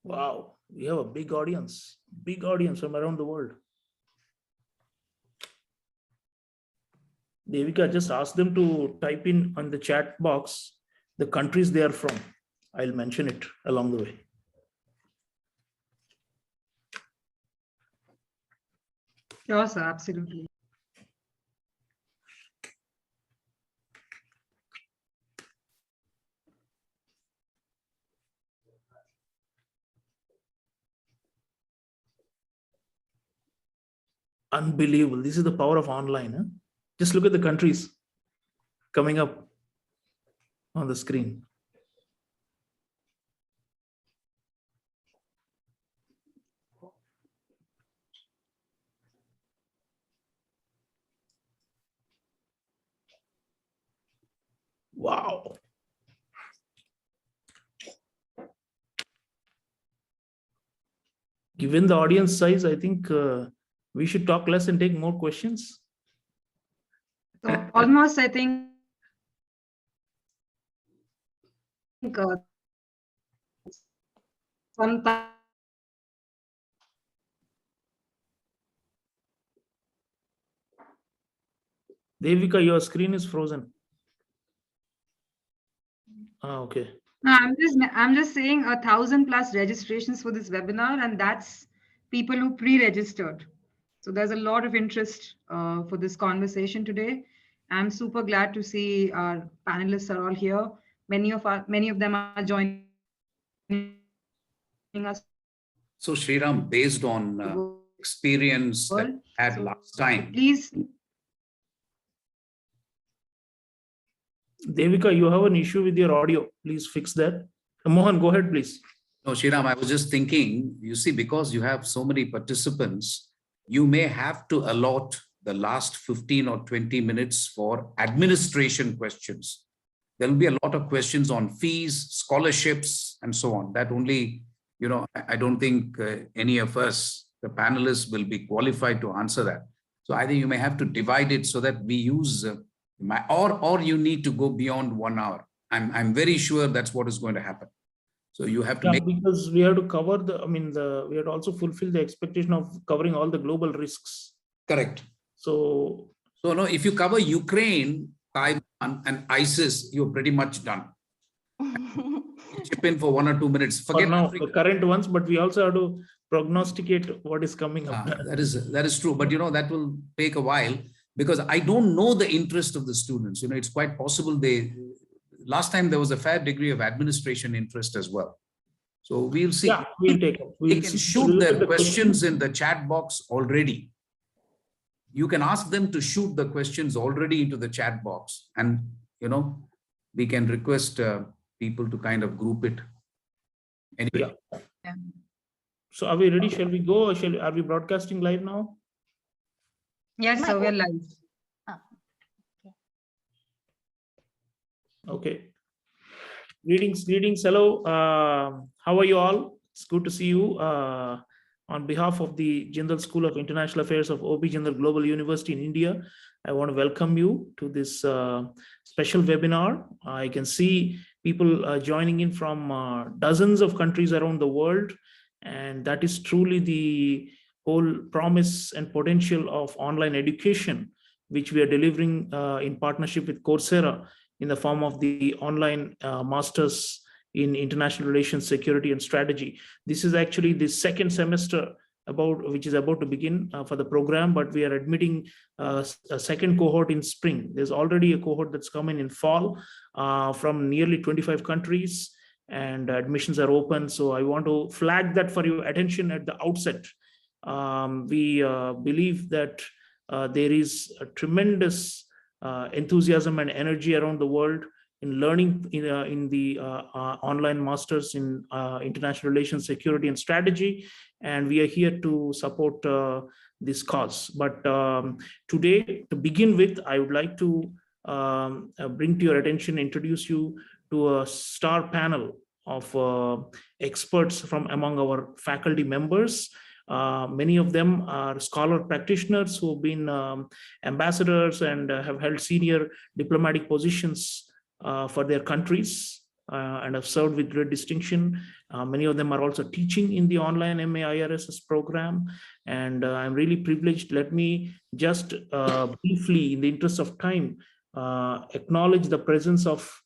Wow, we have a big audience from around the world. Devika, just ask them to type in on the chat box the countries they are from. I'll mention it along the way. Sure, sir, absolutely. Unbelievable. This is the power of online. Huh? Just look at the countries coming up on the screen. Wow. Given the audience size, I think we should talk less and take more questions. So almost, I think, sometimes. Devika, your screen is frozen. Okay. No, I'm just saying 1,000+ registrations for this webinar, and that's people who pre-registered. So there's a lot of interest for this conversation today. I'm super glad to see our panelists are all here. Many of them are joining us. So Sreeram, based on experience that I had last time, please. Devika, you have an issue with your audio. Please fix that. Mohan, go ahead, please. No, Sreeram, I was just thinking, you see, because you have so many participants, you may have to allot the last 15 or 20 minutes for administration questions. There will be a lot of questions on fees, scholarships, and so on. That only, I don't think any of us, the panelists, will be qualified to answer that. So I think you may have to divide it so that we use or you need to go beyond 1 hour. I'm very sure that's what is going to happen. So you have to because we have to cover we have to also fulfill the expectation of covering all the global risks. Correct. So no, if you cover Ukraine, Taiwan, and ISIS, you're pretty much done. Chip in for 1 or 2 minutes. Forget now the current ones, but we also have to prognosticate what is coming up. That is true, but that will take a while, because I don't know the interest of the students. It's quite possible last time there was a fair degree of administration interest as well. So we'll see. Yeah, we'll take it. They can shoot their questions in the chat box already. You can ask them to shoot the questions already into the chat box, and we can request people to kind of group it. Anyway. Yeah. So are we ready? Shall we go? Or are we broadcasting live now? Yes, so we're live. Okay. Greetings. Hello. How are you all? It's good to see you. On behalf of the Jindal School of International Affairs of OB Jindal Global University in India, I want to welcome you to this special webinar. I can see people joining in from dozens of countries around the world, and that is truly the whole promise and potential of online education, which we are delivering in partnership with Coursera in the form of the online masters in international relations, security, and strategy. This is actually the second semester which is about to begin for the program, but we are admitting a second cohort in spring. There's already a cohort that's coming in fall from nearly 25 countries, and admissions are open. So I want to flag that for your attention at the outset. We believe that there is a tremendous enthusiasm and energy around the world in learning in the online masters in international relations, security, and strategy, and we are here to support this cause. But today, to begin with, I would like to bring to your attention, introduce you to a star panel of experts from among our faculty members. Many of them are scholar practitioners who have been ambassadors and have held senior diplomatic positions for their countries. and have served with great distinction. Many of them are also teaching in the online MAIRSS program, and I'm really privileged. Let me just briefly, in the interest of time, acknowledge the presence of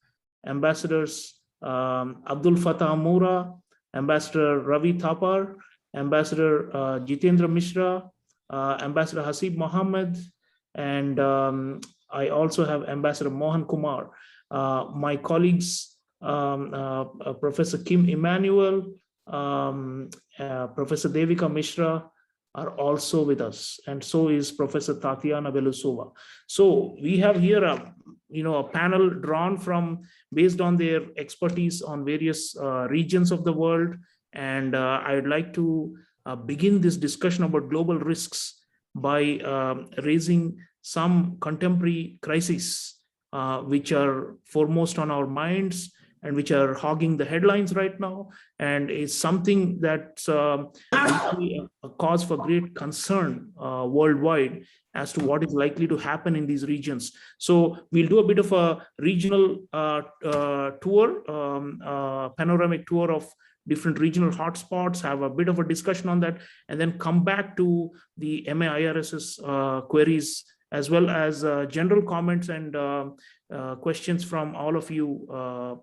Ambassadors Abdul Fatah Moura, Ambassador Ravi Thapar, Ambassador Jitendra Mishra, Ambassador Hasib Mohammed, and I also have Ambassador Mohan Kumar. My colleagues, Professor Kim Emmanuel, Professor Devika Mishra are also with us, and so is Professor Tatiana Belousova. So we have here a panel drawn from, based on their expertise on various regions of the world, and I'd like to begin this discussion about global risks by raising some contemporary crises which are foremost on our minds and which are hogging the headlines right now, and is something that's a cause for great concern worldwide as to what is likely to happen in these regions. So we'll do a bit of a regional tour, panoramic tour of different regional hotspots, have a bit of a discussion on that, and then come back to the MAIRSS queries, as well as general comments and questions from all of you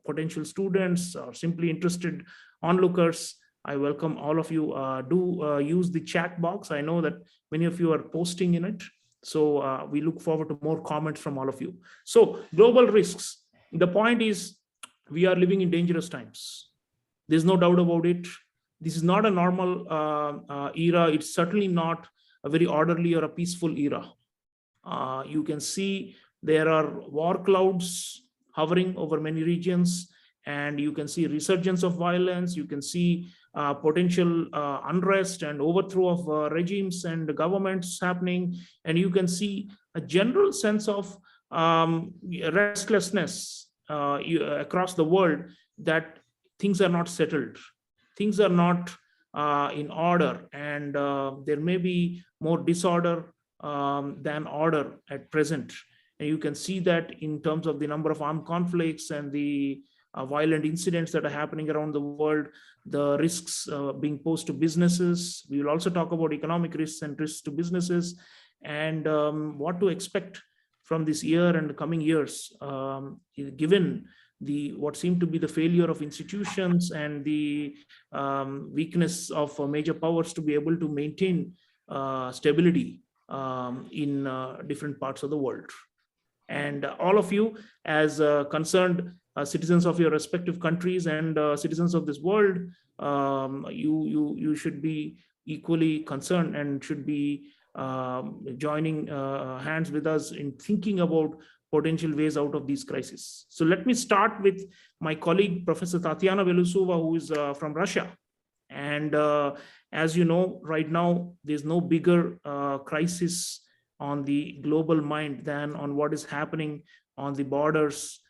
potential students or simply interested onlookers. I welcome all of you. Do use the chat box. I know that many of you are posting in it. So we look forward to more comments from all of you. So global risks. The point is, we are living in dangerous times. There's no doubt about it. This is not a normal era. It's certainly not a very orderly or a peaceful era. You can see there are war clouds hovering over many regions, and you can see resurgence of violence. You can see potential unrest and overthrow of regimes and governments happening, and you can see a general sense of restlessness across the world, that things are not settled, things are not in order, and there may be more disorder than order at present. And you can see that in terms of the number of armed conflicts and the violent incidents that are happening around the world, the risks being posed to businesses. We will also talk about economic risks and risks to businesses, and what to expect from this year and the coming years, given what seemed to be the failure of institutions and the weakness of major powers to be able to maintain stability in different parts of the world. And all of you, as concerned citizens of your respective countries and citizens of this world, you should be equally concerned and should be joining hands with us in thinking about potential ways out of these crises. So let me start with my colleague, Professor Tatiana Belousova, who is from Russia. And as you know, right now, there's no bigger crisis on the global mind than on what is happening on the borders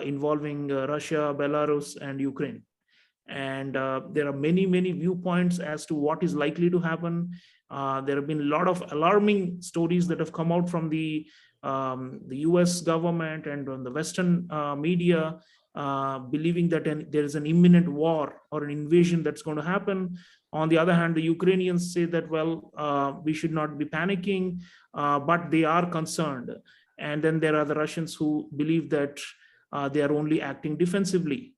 involving Russia, Belarus, and Ukraine. And there are many, many viewpoints as to what is likely to happen. There have been a lot of alarming stories that have come out from the US government and on the Western media, believing that there is an imminent war or an invasion that's going to happen. On the other hand, the Ukrainians say that, well, we should not be panicking, but they are concerned. And then there are the Russians who believe that they are only acting defensively,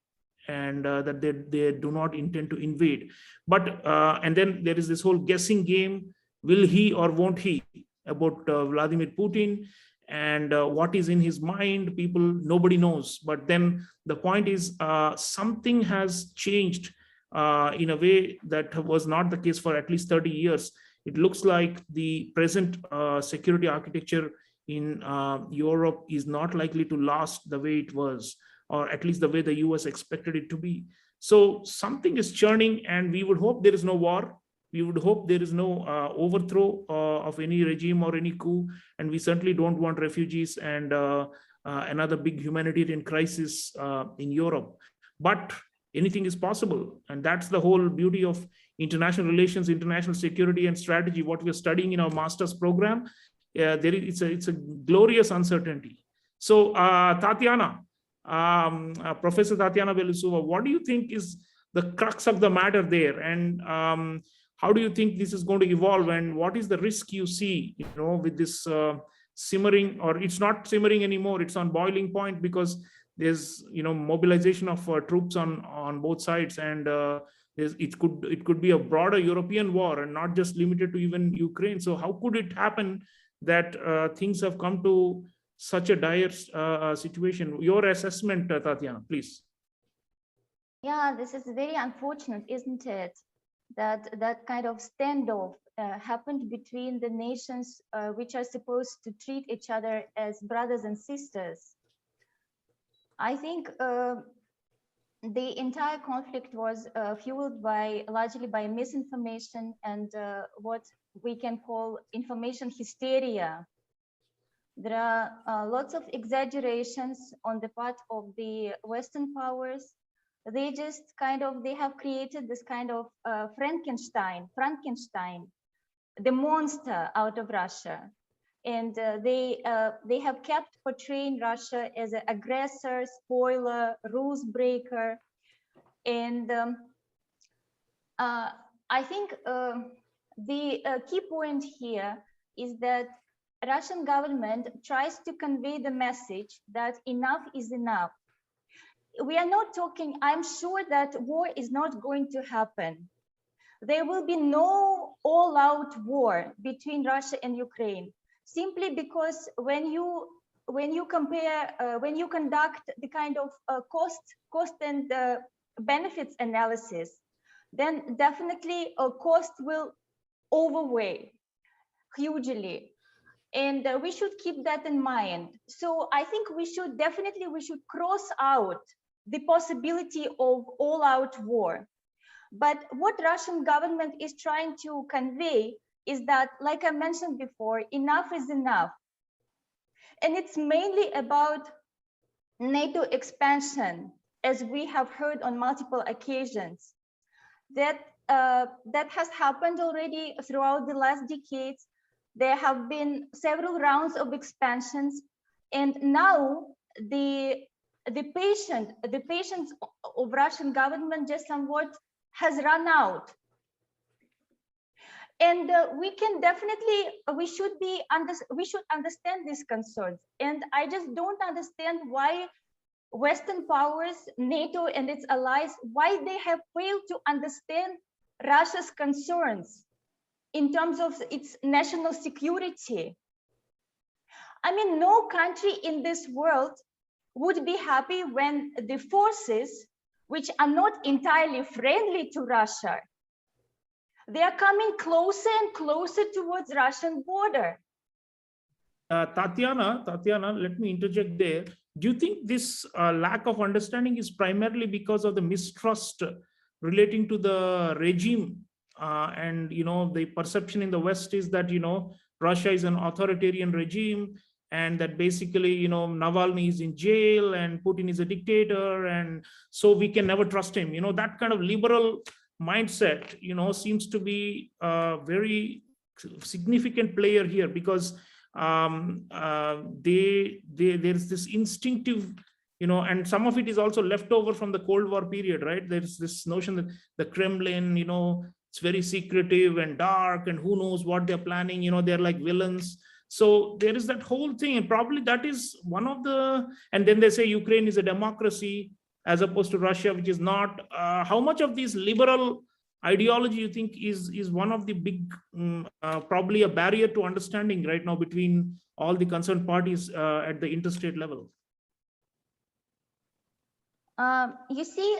and that they do not intend to invade. But and then there is this whole guessing game: will he or won't he, about Vladimir Putin, and what is in his mind? Nobody knows. But then the point is, something has changed in a way that was not the case for at least 30 years. It looks like the present security architecture in Europe is not likely to last the way it was, or at least the way the US expected it to be. So something is churning, and we would hope there is no war. We would hope there is no overthrow of any regime or any coup. And we certainly don't want refugees and another big humanitarian crisis in Europe. But anything is possible. And that's the whole beauty of international relations, international security and strategy, what we're studying in our master's program. It's a glorious uncertainty. So Tatiana, Professor Tatiana Belisova, what do you think is the crux of the matter there? And how do you think this is going to evolve? And what is the risk you see, with this simmering, or it's not simmering anymore, it's on boiling point, because there's, mobilization of troops on both sides, and it could be a broader European war and not just limited to even Ukraine. So how could it happen that things have come to such a dire situation? Your assessment, Tatiana, please. Yeah, this is very unfortunate, isn't it? That kind of standoff happened between the nations which are supposed to treat each other as brothers and sisters. I think the entire conflict was fueled largely by misinformation and what we can call information hysteria. There are lots of exaggerations on the part of the Western powers. They have created this kind of Frankenstein, the monster out of Russia. And they have kept portraying Russia as an aggressor, spoiler, rules breaker. And I think the key point here is that Russian government tries to convey the message that enough is enough. We are not talking, I'm sure that war is not going to happen. There will be no all-out war between Russia and Ukraine, simply because when you conduct the kind of cost and benefits analysis, then definitely a cost will overweigh hugely. And we should keep that in mind. So I think we should cross out the possibility of all-out war. But what Russian government is trying to convey is that, like I mentioned before, enough is enough. And it's mainly about NATO expansion, as we have heard on multiple occasions. That has happened already throughout the last decades. There have been several rounds of expansions, and now the patience of Russian government just somewhat has run out. And we should understand these concerns. And I just don't understand why Western powers, NATO and its allies, why they have failed to understand Russia's concerns in terms of its national security. I mean, no country in this world would be happy when the forces, which are not entirely friendly to Russia, they are coming closer and closer towards Russian border. Tatiana, let me interject there. Do you think this lack of understanding is primarily because of the mistrust relating to the regime? And the perception in the West is that Russia is an authoritarian regime, and that basically Navalny is in jail and Putin is a dictator, and so we can never trust him. That kind of liberal mindset seems to be a very significant player here, because there's this instinctive, and some of it is also left over from the Cold War period, right? There's this notion that the Kremlin, it's very secretive and dark, and who knows what they're planning, they're like villains. So there is that whole thing, and probably that is one of the, and then they say Ukraine is a democracy as opposed to Russia, which is not. How much of this liberal ideology you think is one of the big, probably a barrier to understanding right now between all the concerned parties at the interstate level? You see,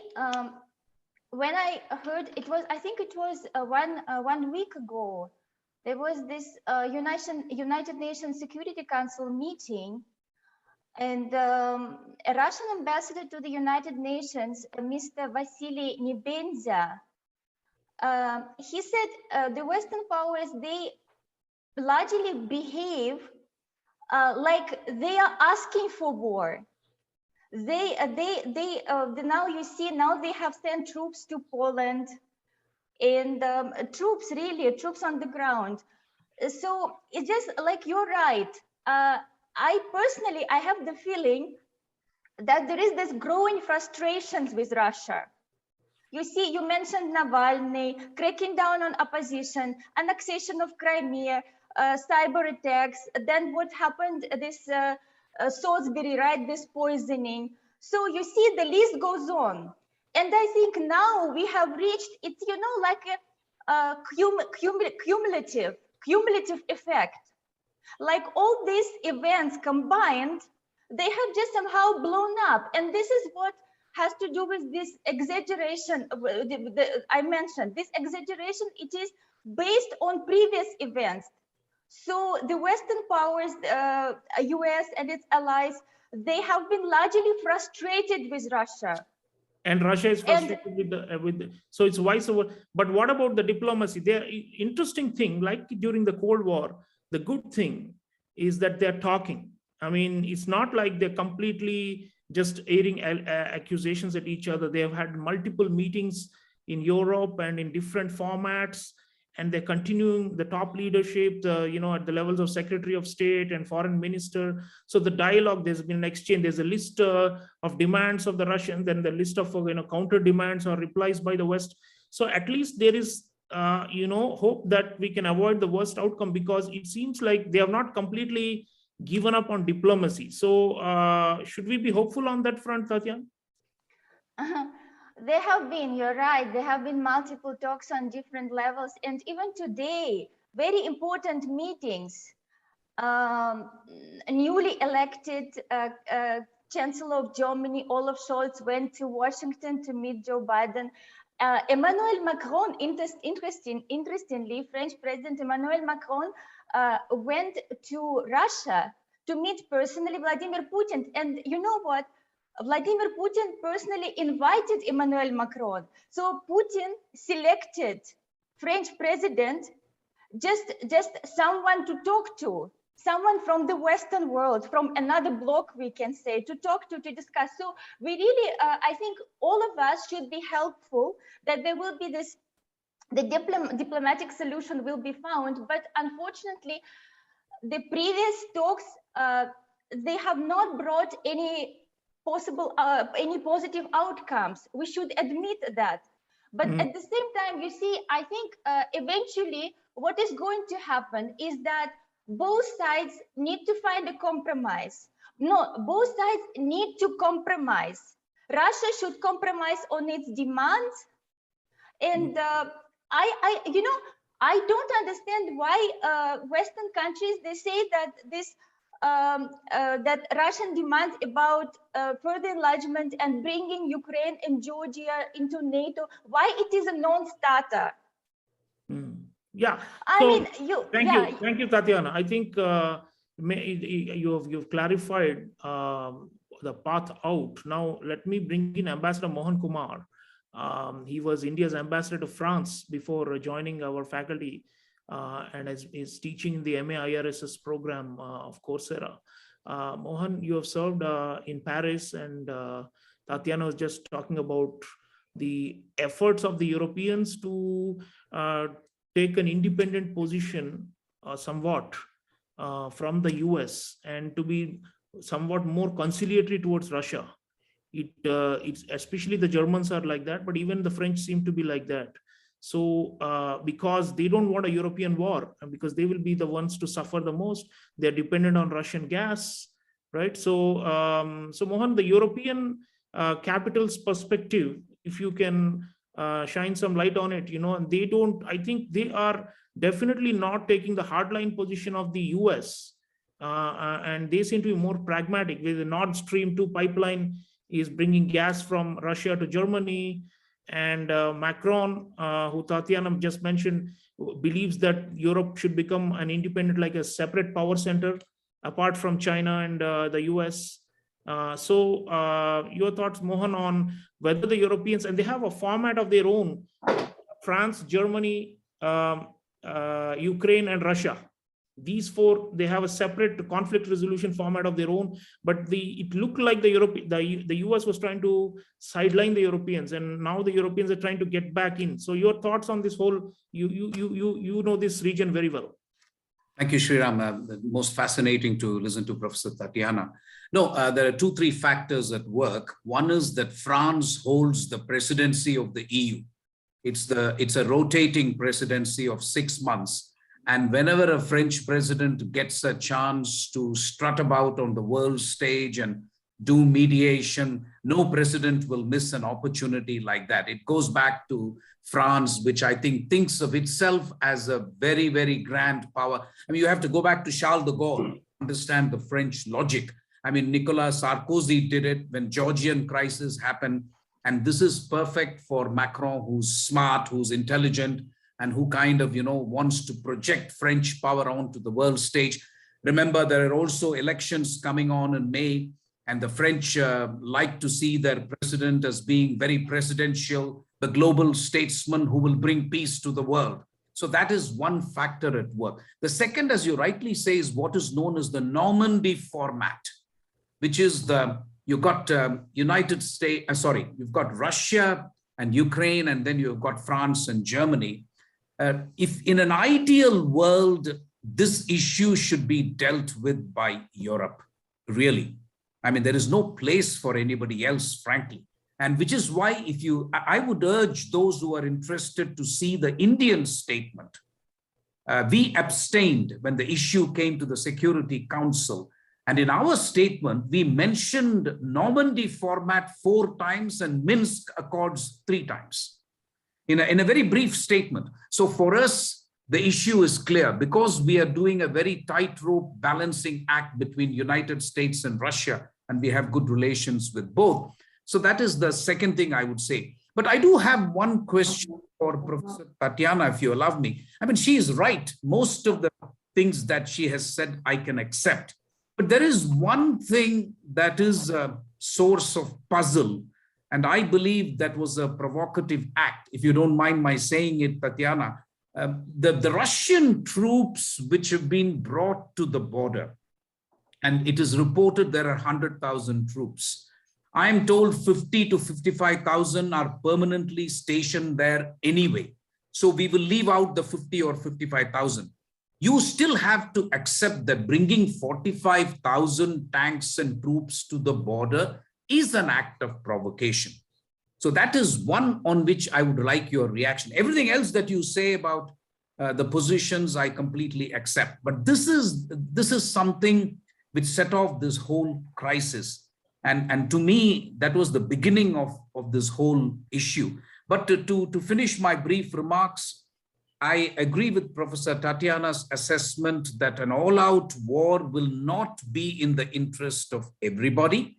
when I heard I think it was 1 week ago, there was this United Nations Security Council meeting, and a Russian ambassador to the United Nations, Mr. Vasily Nebenzia, he said the Western powers, they largely behave like they are asking for war. Now you see, now they have sent troops to Poland, and troops on the ground. So it's just like, you're right. I personally have the feeling that there is this growing frustrations with Russia. You see, you mentioned Navalny, cracking down on opposition, annexation of Crimea, cyber attacks, then what happened, this Salisbury, right, this poisoning. So you see, the list goes on. And I think now we have reached, it's, you know, like a cumulative effect. Like all these events combined, they have just somehow blown up. And this is what has to do with this exaggeration I mentioned. This exaggeration, it is based on previous events. So the Western powers, US and its allies, they have been largely frustrated with Russia. And Russia is frustrated so it's vice versa. But what about the diplomacy? There, interesting thing, like during the Cold War, the good thing is that they're talking. I mean, it's not like they're completely just airing accusations at each other. They have had multiple meetings in Europe and in different formats, and they're continuing the top leadership, you know, at the levels of Secretary of State and Foreign Minister. So the dialogue, there's been an exchange. There's a list of demands of the Russians, then the list of counter demands or replies by the West. So at least there is hope that we can avoid the worst outcome, because it seems like they have not completely given up on diplomacy. So should we be hopeful on that front, Tatiana? There have been, you're right, there have been multiple talks on different levels, and even today, very important meetings. Newly elected Chancellor of Germany, Olaf Scholz, went to Washington to meet Joe Biden. Emmanuel Macron, interestingly, French President Emmanuel Macron went to Russia to meet personally Vladimir Putin. And you know what? Vladimir Putin personally invited Emmanuel Macron. So Putin selected French president, just someone to talk to, someone from the Western world, from another bloc, we can say, to talk to discuss. So we really, I think all of us should be helpful that there will be this, the diplomatic solution will be found. But unfortunately, the previous talks, they have not brought any positive outcomes. We should admit that. But at the same time, you see, I think eventually what is going to happen is that both sides need to find a compromise. No, both sides need to compromise. Russia should compromise on its demands. And I don't understand why Western countries, they say that this that Russian demands about further enlargement and bringing Ukraine and Georgia into NATO, why it is a non-starter. Yeah. Thank you, Tatiana. I think you've clarified the path out. Now let me bring in Ambassador Mohan Kumar. He was India's ambassador to France before joining our faculty, and is teaching in the MA IRSS program of Coursera. Mohan, you have served in Paris, and Tatiana was just talking about the efforts of the Europeans to take an independent position somewhat from the US, and to be somewhat more conciliatory towards Russia. It's especially the Germans are like that, but even the French seem to be like that. So because they don't want a European war, and because they will be the ones to suffer the most, they're dependent on Russian gas, right? So so Mohan, the European capital's perspective, if you can shine some light on it, and they don't, I think they are definitely not taking the hardline position of the US, and they seem to be more pragmatic. With the Nord Stream 2 pipeline is bringing gas from Russia to Germany, and Macron, who Tatiana just mentioned, believes that Europe should become an independent, like a separate power center apart from China and the US. So your thoughts, Mohan, on whether the Europeans, and they have a format of their own, France, Germany, Ukraine, and Russia. These four, they have a separate conflict resolution format of their own, but it looked like the US was trying to sideline the Europeans, and now the Europeans are trying to get back in. So your thoughts on this whole, you know this region very well. Thank you, Sreeram. Most fascinating to listen to Professor Tatiana. No, there are 2, 3 factors at work. One is that France holds the presidency of the EU. It's a rotating presidency of 6 months. And whenever a French president gets a chance to strut about on the world stage and do mediation, no president will miss an opportunity like that. It goes back to France, which I think thinks of itself as a very, very grand power. I mean, you have to go back to Charles de Gaulle to understand the French logic. I mean, Nicolas Sarkozy did it when Georgian crisis happened. And this is perfect for Macron, who's smart, who's intelligent, and who kind of, wants to project French power onto the world stage. Remember, there are also elections coming on in May, and the French like to see their president as being very presidential, the global statesman who will bring peace to the world. So that is one factor at work. The second, as you rightly say, is what is known as the Normandy format, which is you've got you've got Russia and Ukraine, and then you've got France and Germany. If in an ideal world, this issue should be dealt with by Europe, really. I mean, there is no place for anybody else, frankly. And which is why I would urge those who are interested to see the Indian statement. We abstained when the issue came to the Security Council. And in our statement, we mentioned Normandy format 4 times and Minsk Accords 3 times in a very brief statement. So for us, the issue is clear because we are doing a very tightrope balancing act between United States and Russia, and we have good relations with both. So that is the second thing I would say. But I do have one question for Professor Tatiana, if you allow me. I mean, she is right. Most of the things that she has said, I can accept. But there is one thing that is a source of puzzle, and I believe that was a provocative act, if you don't mind my saying it, Tatiana. The Russian troops which have been brought to the border, and it is reported there are 100,000 troops. I am told 50 to 55,000 are permanently stationed there anyway. So we will leave out the 50 or 55,000. You still have to accept that bringing 45,000 tanks and troops to the border is an act of provocation. So that is one on which I would like your reaction. Everything else that you say about the positions, I completely accept. But this is something which set off this whole crisis. And to me, that was the beginning of this whole issue. But to finish my brief remarks, I agree with Professor Tatiana's assessment that an all-out war will not be in the interest of everybody.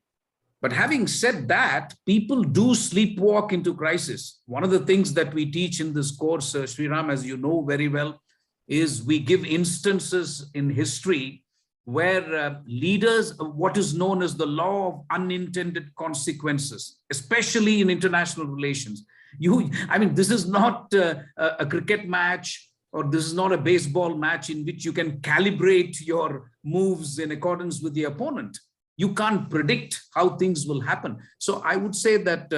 But having said that, people do sleepwalk into crisis. One of the things that we teach in this course, Sreeram, as you know very well, is we give instances in history where leaders, what is known as the law of unintended consequences, especially in international relations. This is not a cricket match, or this is not a baseball match in which you can calibrate your moves in accordance with the opponent. You can't predict how things will happen. So I would say that,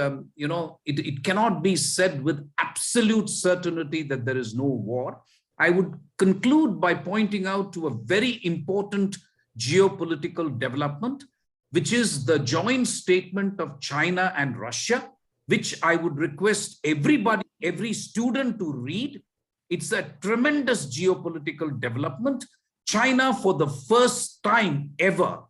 it cannot be said with absolute certainty that there is no war. I would conclude by pointing out to a very important geopolitical development, which is the joint statement of China and Russia, which I would request everybody, every student to read. It's a tremendous geopolitical development. China, for the first time ever,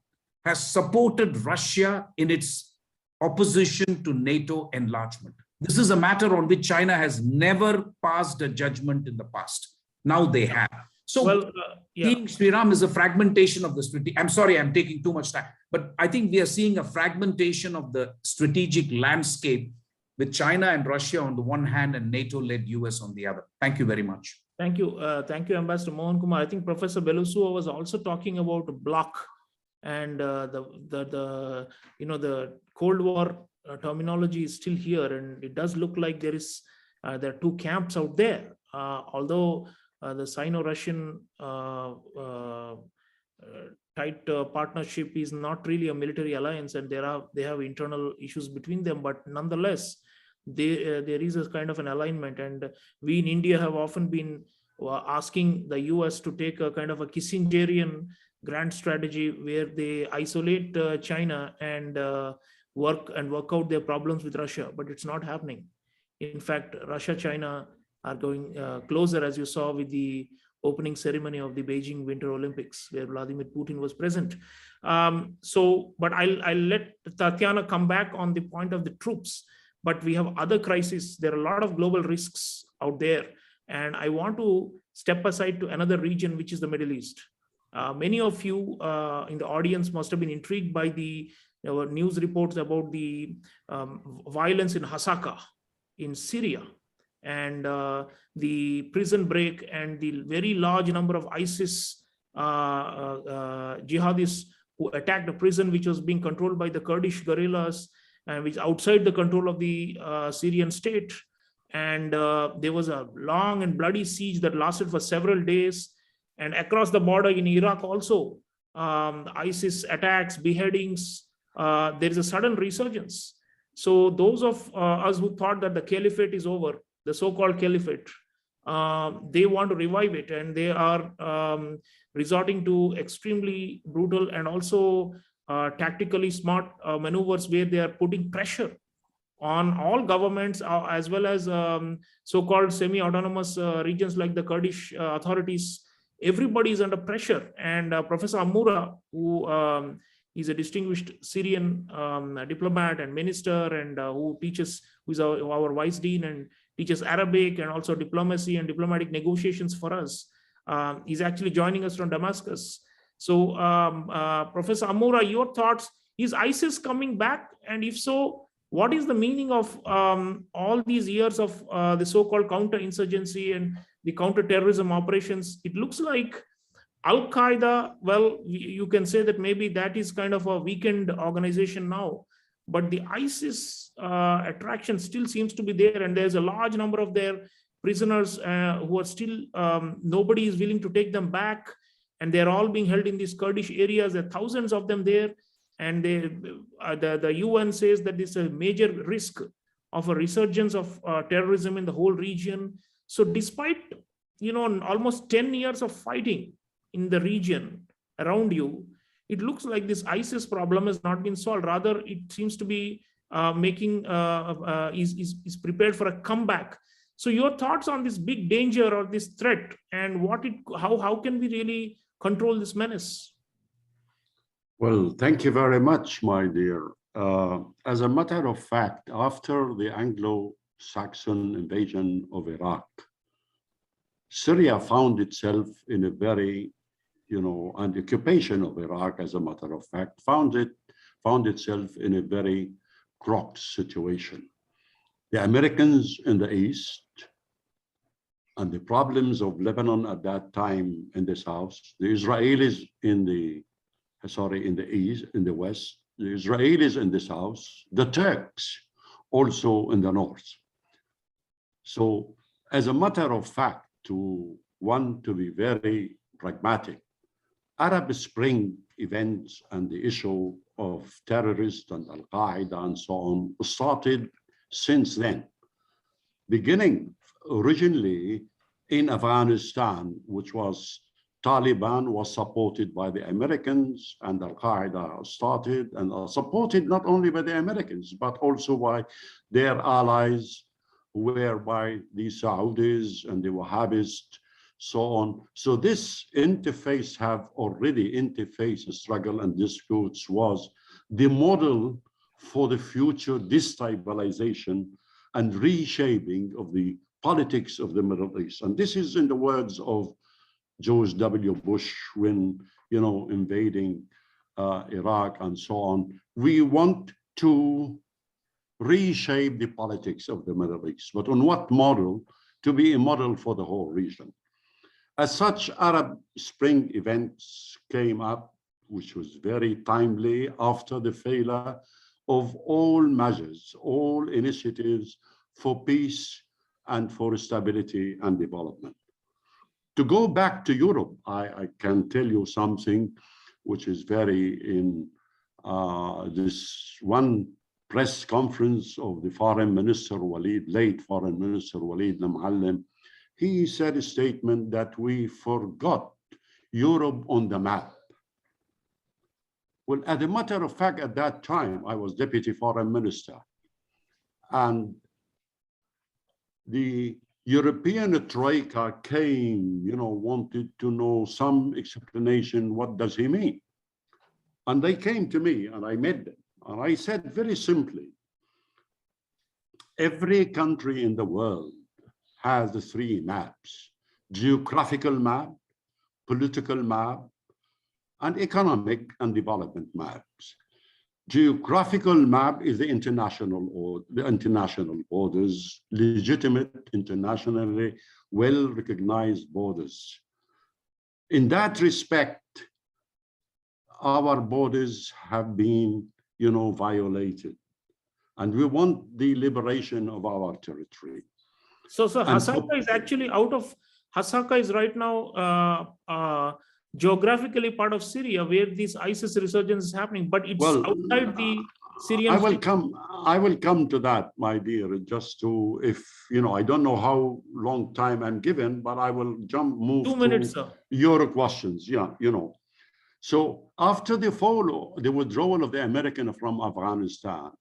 has supported Russia in its opposition to NATO enlargement. This is a matter on which China has never passed a judgment in the past. Now they have. So seeing Sreeram is a fragmentation of the strategy. I'm sorry, I'm taking too much time, but I think we are seeing a fragmentation of the strategic landscape with China and Russia on the one hand and NATO-led US on the other. Thank you very much. Thank you, Ambassador Mohan Kumar. I think Professor Belusua was also talking about bloc and the Cold War terminology is still here, and it does look like there are two camps out there. Although the Sino-Russian tight partnership is not really a military alliance, and they have internal issues between them, but nonetheless, there is a kind of an alignment. And we in India have often been asking the US to take a kind of a Kissingerian grand strategy where they isolate China and work out their problems with Russia, but it's not happening. In fact, Russia, China are going closer, as you saw with the opening ceremony of the Beijing Winter Olympics, where Vladimir Putin was present. But I'll let Tatiana come back on the point of the troops. But we have other crises. There are a lot of global risks out there. And I want to step aside to another region, which is the Middle East. Many of you in the audience must have been intrigued by the news reports about the violence in Hasaka in Syria, and the prison break and the very large number of ISIS jihadists who attacked a prison which was being controlled by the Kurdish guerrillas and which outside the control of the Syrian state. And there was a long and bloody siege that lasted for several days. And across the border in Iraq also, ISIS attacks, beheadings, there is a sudden resurgence. So those of us who thought that the caliphate is over, the so-called caliphate, they want to revive it, and they are resorting to extremely brutal and also tactically smart maneuvers where they are putting pressure on all governments as well as so-called semi-autonomous regions like the Kurdish authorities. Everybody is under pressure. And Professor Amura, who is a distinguished Syrian diplomat and minister, and who is our vice dean and teaches Arabic and also diplomacy and diplomatic negotiations for us. He's actually joining us from Damascus. So Professor Amura, your thoughts, is ISIS coming back? And if so, what is the meaning of all these years of the so-called counterinsurgency and the counterterrorism operations? It looks like Al-Qaeda, well, you can say that maybe that is kind of a weakened organization now, but the ISIS attraction still seems to be there, and there's a large number of their prisoners who are still, nobody is willing to take them back, and they're all being held in these Kurdish areas. There are thousands of them there, and the UN says that this is a major risk of a resurgence of terrorism in the whole region. So despite, almost 10 years of fighting in the region around you, it looks like this ISIS problem has not been solved. Rather, it seems to be is prepared for a comeback. So your thoughts on this big danger or this threat, and how can we really control this menace? Well, thank you very much, my dear. As a matter of fact, after the Anglo-Saxon invasion of Iraq, Syria found itself in a very, and the occupation of Iraq, as a matter of fact, found itself in a very crooked situation. The Americans in the East and the problems of Lebanon at that time in the South, the Israelis in the East, in the West, the Israelis in the South, the Turks also in the North. So as a matter of fact, to be very pragmatic, Arab Spring events and the issue of terrorists and Al-Qaeda and so on started since then, beginning originally in Afghanistan, which was Taliban was supported by the Americans, and Al-Qaeda started and are supported not only by the Americans, but also by their allies, whereby the Saudis and the Wahhabists, so on. So this interface struggle and disputes was the model for the future destabilization and reshaping of the politics of the Middle East. And this is in the words of George W. Bush when, invading Iraq and so on. We want to reshape the politics of the Middle East, but on what model? To be a model for the whole region. As such, Arab Spring events came up, which was very timely after the failure of all measures, all initiatives for peace and for stability and development. To go back to Europe, I can tell you something which is very in this one press conference of the foreign minister late foreign minister Walid al-Muallim. He said a statement that we forgot Europe on the map. Well, as a matter of fact, at that time, I was Deputy Foreign Minister. And the European Troika came, wanted to know some explanation, what does he mean? And they came to me and I met them. And I said very simply, every country in the world has the three maps: geographical map, political map, and economic and development maps. Geographical map is the international borders, legitimate, internationally well-recognized borders. In that respect, our borders have been, violated, and we want the liberation of our territory. So Hasaka is actually out of, Hasaka is right now geographically part of Syria, where this ISIS resurgence is happening, but it's outside the Syrian state. I will come to that, my dear, just to, if, I don't know how long time I'm given, but I will move 2 minutes, to sir. your questions. Yeah, So after the withdrawal of the American from Afghanistan,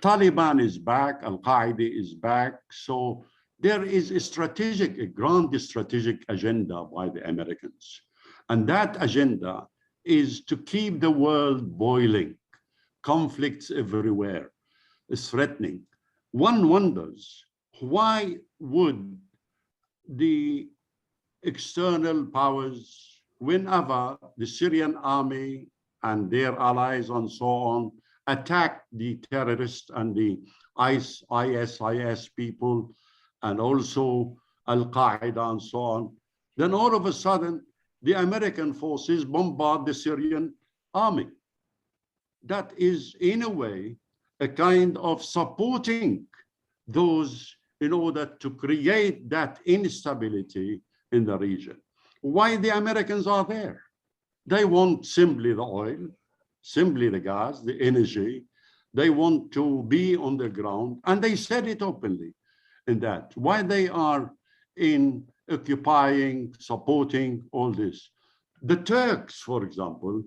Taliban is back, Al-Qaeda is back. So there is a grand strategic agenda by the Americans. And that agenda is to keep the world boiling. Conflicts everywhere is threatening. One wonders, why would the external powers, whenever the Syrian army and their allies and so on attack the terrorists and the ISIS people and also Al-Qaeda and so on, then all of a sudden the American forces bombard the Syrian army? That is, in a way, a kind of supporting those in order to create that instability in the region. Why the Americans are there? They want simply the oil, simply the gas, the energy. They want to be on the ground, and they said it openly in that. Why they are in occupying, supporting all this. The Turks, for example,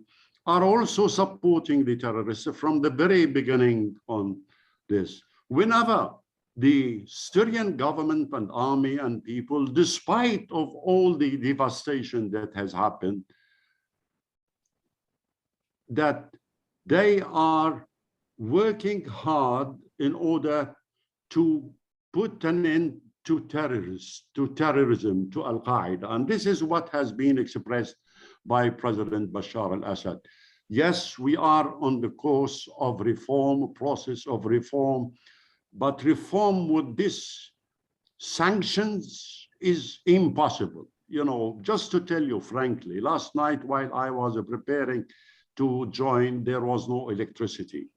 are also supporting the terrorists from the very beginning on this. Whenever the Syrian government and army and people, despite of all the devastation that has happened, that they are working hard in order to put an end to terrorism, to Al-Qaeda. And this is what has been expressed by President Bashar al-Assad. Yes, we are on the course of reform, process of reform, but reform with this sanctions is impossible. Just to tell you frankly, last night while I was preparing to join, there was no electricity.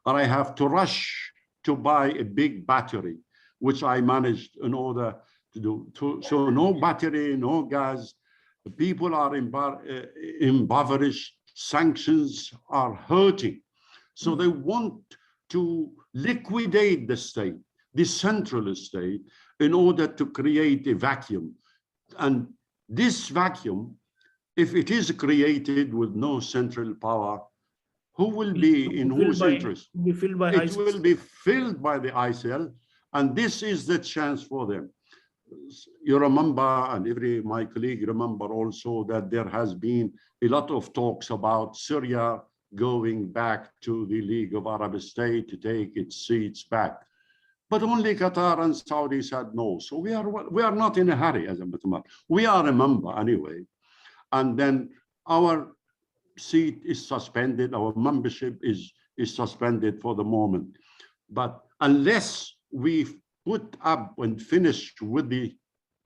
And I have to rush to buy a big battery, which I managed in order to do. So no battery, no gas. People are impoverished. Sanctions are hurting. So they want to liquidate the state, the central state, in order to create a vacuum. And this vacuum, if it is created with no central power, who will be in whose interest? It will be filled by the ISIL, and this is the chance for them. You remember, and my colleague remember also, that there has been a lot of talks about Syria going back to the League of Arab States to take its seats back. But only Qatar and Saudi said no. So we are not in a hurry, as a matter of fact. We are a member anyway. And then our seat is suspended, our membership is suspended for the moment. But unless we put up and finish with the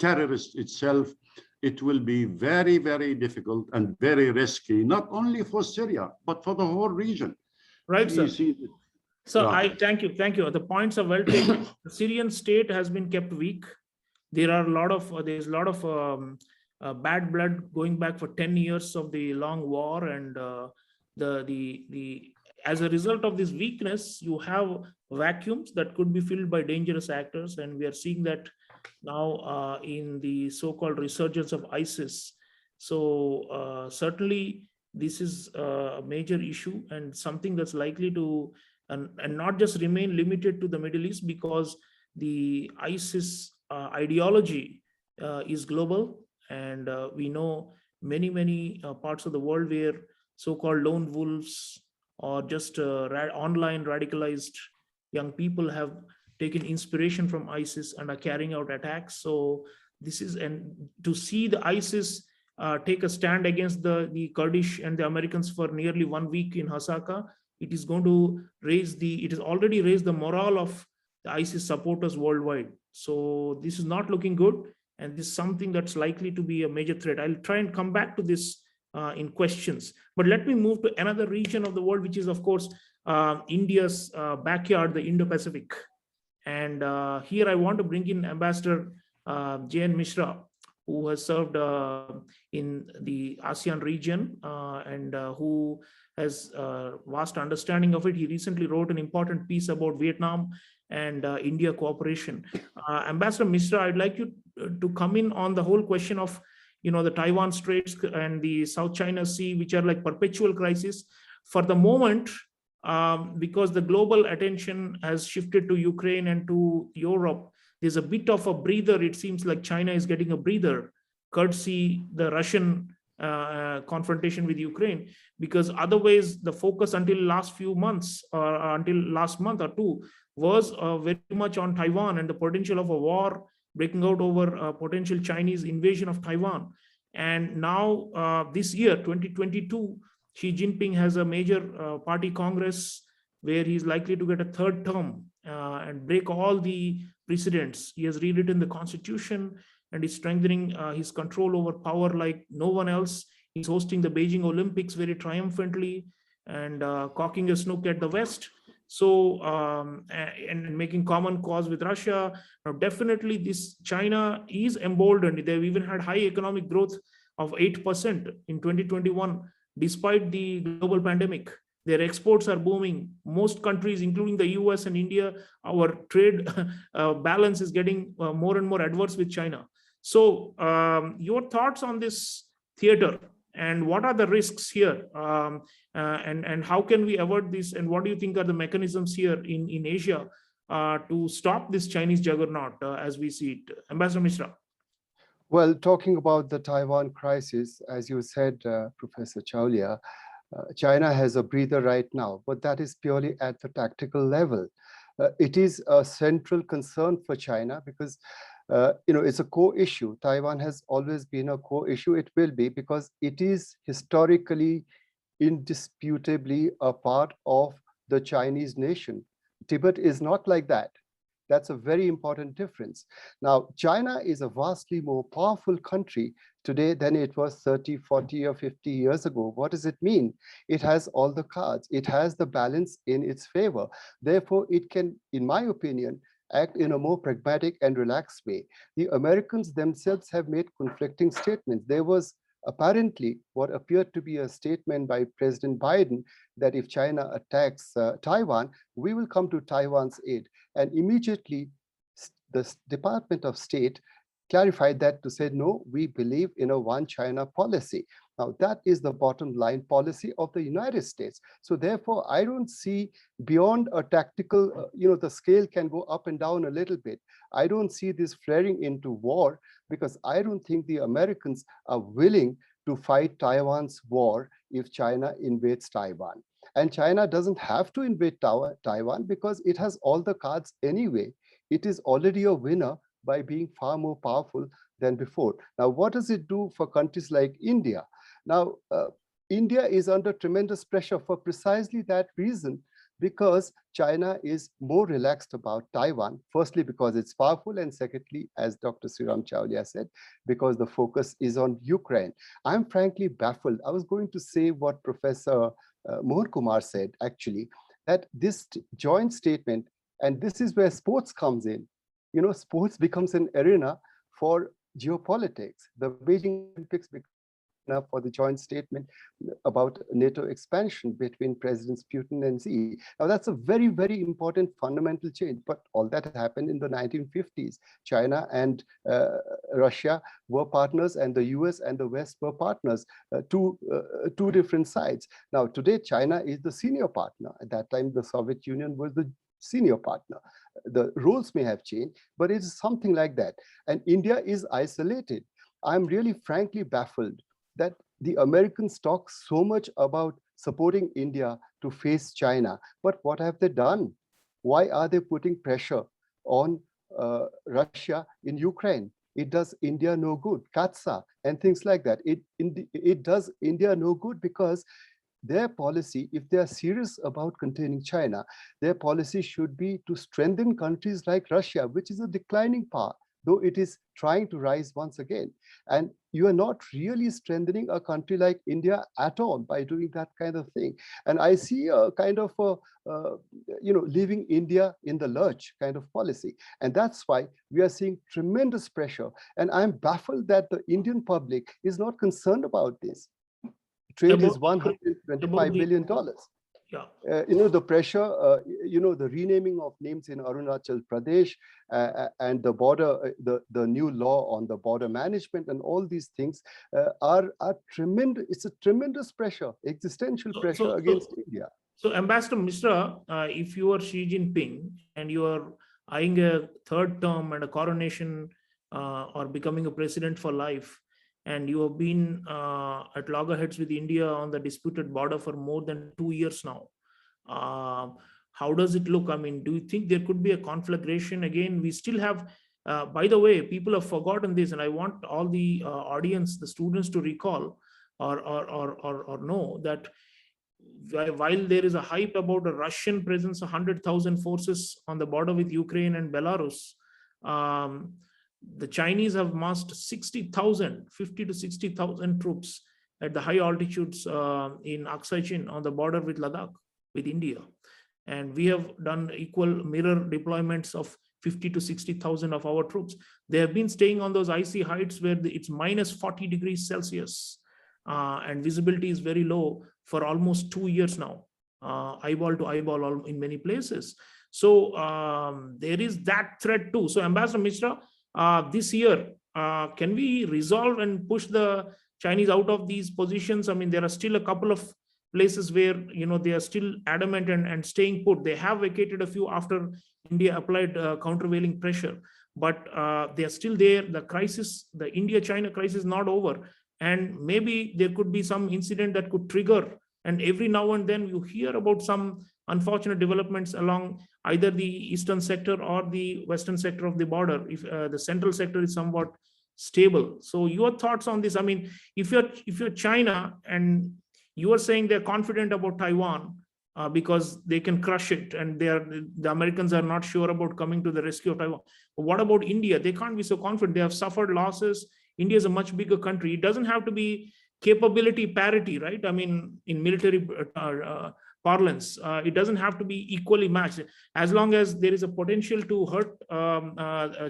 terrorist itself, it will be very, very difficult and very risky, not only for Syria, but for the whole region. Right, sir. So yeah. I thank you. The points are well taken. The Syrian state has been kept weak. There's a lot of bad blood going back for 10 years of the long war, and as a result of this weakness, you have vacuums that could be filled by dangerous actors, and we are seeing that now in the so-called resurgence of ISIS. So certainly this is a major issue and something that's likely to, and not just remain limited to the Middle East, because the ISIS ideology is global. And we know many parts of the world where so-called lone wolves or just online radicalized young people have taken inspiration from ISIS and are carrying out attacks. So this is, and to see the ISIS take a stand against the Kurdish and the Americans for nearly 1 week in Hasaka, it is going to it has already raised the morale of the ISIS supporters worldwide. So this is not looking good, and this is something that's likely to be a major threat. I'll try and come back to this in questions, but let me move to another region of the world, which is of course India's backyard, the Indo-Pacific. And here I want to bring in Ambassador J.N. Mishra, who has served in the ASEAN region and who has vast understanding of it. He recently wrote an important piece about Vietnam and India cooperation. Ambassador Mishra, I'd like you to come in on the whole question of, the Taiwan Straits and the South China Sea, which are like perpetual crisis for the moment, because the global attention has shifted to Ukraine and to Europe. There's a bit of a breather. It seems like China is getting a breather, courtesy the Russian confrontation with Ukraine, because otherwise the focus until last few months or until last month or two was very much on Taiwan and the potential of a war breaking out over potential Chinese invasion of Taiwan. And now this year, 2022, Xi Jinping has a major party congress where he's likely to get a third term and break all the precedents. He has rewritten the constitution and is strengthening his control over power like no one else. He's hosting the Beijing Olympics very triumphantly and cocking a snook at the West. So, and making common cause with Russia. Now, definitely this China is emboldened. They've even had high economic growth of 8% in 2021, despite the global pandemic. Their exports are booming. Most countries, including the US and India, our trade balance is getting more and more adverse with China. So your thoughts on this theater and what are the risks here, and how can we avoid this, and what do you think are the mechanisms here in Asia to stop this Chinese juggernaut as we see it? Ambassador Mishra. Well, talking about the Taiwan crisis, as you said, Professor Chaulia, China has a breather right now, but that is purely at the tactical level. It is a central concern for China because it's a core issue. Taiwan has always been a core issue. It will be because it is historically, indisputably a part of the Chinese nation. Tibet is not like that. That's a very important difference. Now, China is a vastly more powerful country today than it was 30, 40, or 50 years ago. What does it mean? It has all the cards. It has the balance in its favor. Therefore, it can, in my opinion, act in a more pragmatic and relaxed way. The Americans themselves have made conflicting statements. There was apparently what appeared to be a statement by President Biden that if China attacks Taiwan, we will come to Taiwan's aid. And immediately, the Department of State clarified that to say, no, we believe in a one China policy. Now, that is the bottom line policy of the United States. So therefore, I don't see beyond a tactical, the scale can go up and down a little bit. I don't see this flaring into war because I don't think the Americans are willing to fight Taiwan's war if China invades Taiwan. And China doesn't have to invade Taiwan because it has all the cards anyway. It is already a winner by being far more powerful than before. Now, what does it do for countries like India? Now, India is under tremendous pressure for precisely that reason, because China is more relaxed about Taiwan, firstly, because it's powerful, and secondly, as Dr. Sreeram Chaulia said, because the focus is on Ukraine. I'm frankly baffled. I was going to say what Professor Mohan Kumar said, actually, that this joint statement, and this is where sports comes in. Sports becomes an arena for geopolitics. The Beijing Olympics become for the joint statement about NATO expansion between Presidents Putin and Xi. Now, that's a very, very important fundamental change, but all that happened in the 1950s. China and Russia were partners, and the US and the West were partners, two different sides. Now, today, China is the senior partner. At that time, the Soviet Union was the senior partner. The roles may have changed, but it's something like that. And India is isolated. I'm really frankly baffled that the Americans talk so much about supporting India to face China, but what have they done? Why are they putting pressure on Russia in Ukraine? It does India no good. Katsa and things like that. It does India no good, because their policy, if they are serious about containing China, their policy should be to strengthen countries like Russia, which is a declining power, though it is trying to rise once again. And you are not really strengthening a country like India at all by doing that kind of thing. And I see a kind of leaving India in the lurch kind of policy. And that's why we are seeing tremendous pressure. And I'm baffled that the Indian public is not concerned about this. Trade is $125 billion. Yeah. The pressure, the renaming of names in Arunachal Pradesh and the border, the new law on the border management and all these things are tremendous. It's a tremendous pressure, existential pressure against India. So Ambassador Mishra, if you are Xi Jinping and you are eyeing a third term and a coronation or becoming a president for life, and you have been at loggerheads with India on the disputed border for more than 2 years now. How does it look? I mean, do you think there could be a conflagration again? We still have, by the way, people have forgotten this, and I want all the audience, the students, to recall or know that while there is a hype about a Russian presence of 100,000 forces on the border with Ukraine and Belarus, the Chinese have massed 50 to 60,000 troops at the high altitudes in Aksai Chin on the border with Ladakh, with India. And we have done equal mirror deployments of 50 to 60,000 of our troops. They have been staying on those icy heights where it's minus 40 degrees Celsius and visibility is very low for almost 2 years now, eyeball to eyeball in many places. So there is that threat too. So Ambassador Mishra, this year, can we resolve and push the Chinese out of these positions? I mean, there are still a couple of places where, they are still adamant and staying put. They have vacated a few after India applied countervailing pressure, but they are still there. The crisis, the India-China crisis is not over. And maybe there could be some incident that could trigger. And every now and then you hear about some unfortunate developments along either the eastern sector or the western sector of the border, if the central sector is somewhat stable. So your thoughts on this? I mean, if you're China and you are saying they're confident about Taiwan because they can crush it, and the Americans are not sure about coming to the rescue of Taiwan. But what about India? They can't be so confident. They have suffered losses. India is a much bigger country. It doesn't have to be capability parity, right? I mean, in military parlance, it doesn't have to be equally matched. As long as there is a potential to hurt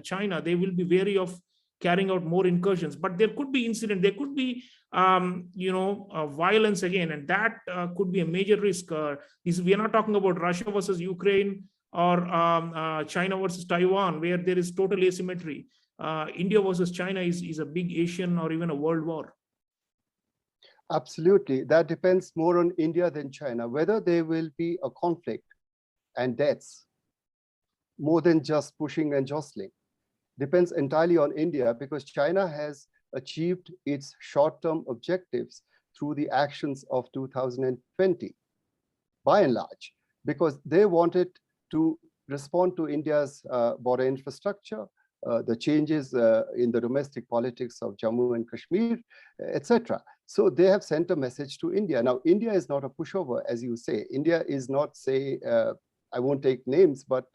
China, they will be wary of carrying out more incursions. But there could be incident, there could be violence again, and that could be a major risk. We are not talking about Russia versus Ukraine or China versus Taiwan, where there is total asymmetry. India versus China is a big Asian or even a world war. Absolutely. That depends more on India than China, whether there will be a conflict and deaths, more than just pushing and jostling. Depends entirely on India, because China has achieved its short-term objectives through the actions of 2020, by and large, because they wanted to respond to India's border infrastructure, the changes in the domestic politics of Jammu and Kashmir, etc. So they have sent a message to India. Now, India is not a pushover, as you say. India is not, say, I won't take names, but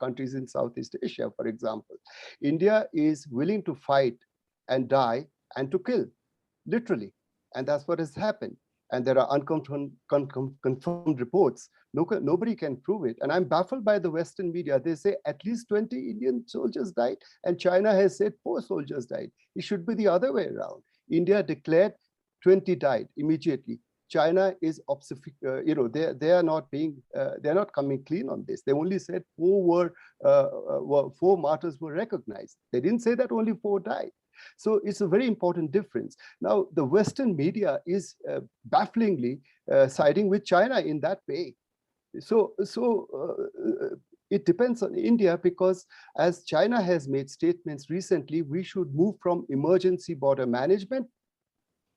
countries in Southeast Asia, for example. India is willing to fight and die and to kill, literally. And that's what has happened. And there are unconfirmed reports. Nobody can prove it. And I'm baffled by the Western media. They say at least 20 Indian soldiers died, and China has said 4 soldiers died. It should be the other way around. India declared 20 died immediately. China is, they are not coming clean on this. They only said 4 martyrs were recognized. They didn't say that only 4 died. So it's a very important difference. Now, the Western media is bafflingly siding with China in that way. So it depends on India, because as China has made statements recently, we should move from emergency border management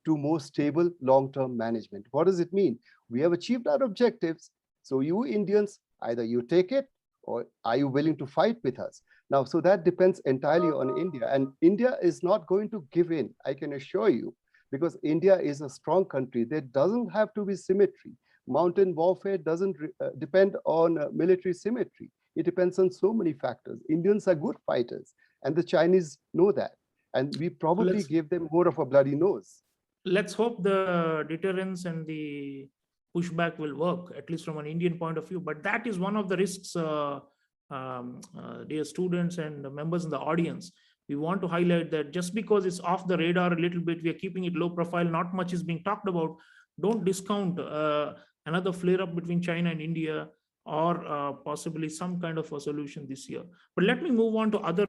to more stable long-term management. What does it mean? We have achieved our objectives. So you Indians, either you take it or are you willing to fight with us? Now, so that depends entirely on India. And India is not going to give in, I can assure you, because India is a strong country. There doesn't have to be symmetry. Mountain warfare doesn't depend on military symmetry. It depends on so many factors. Indians are good fighters, and the Chinese know that. And we probably give them more of a bloody nose. Let's hope the deterrence and the pushback will work, at least from an Indian point of view. But that is one of the risks, dear students and members in the audience. We want to highlight that just because it's off the radar a little bit, we are keeping it low profile, not much is being talked about. Don't discount another flare up between China and India, or possibly some kind of a solution this year. But let me move on to other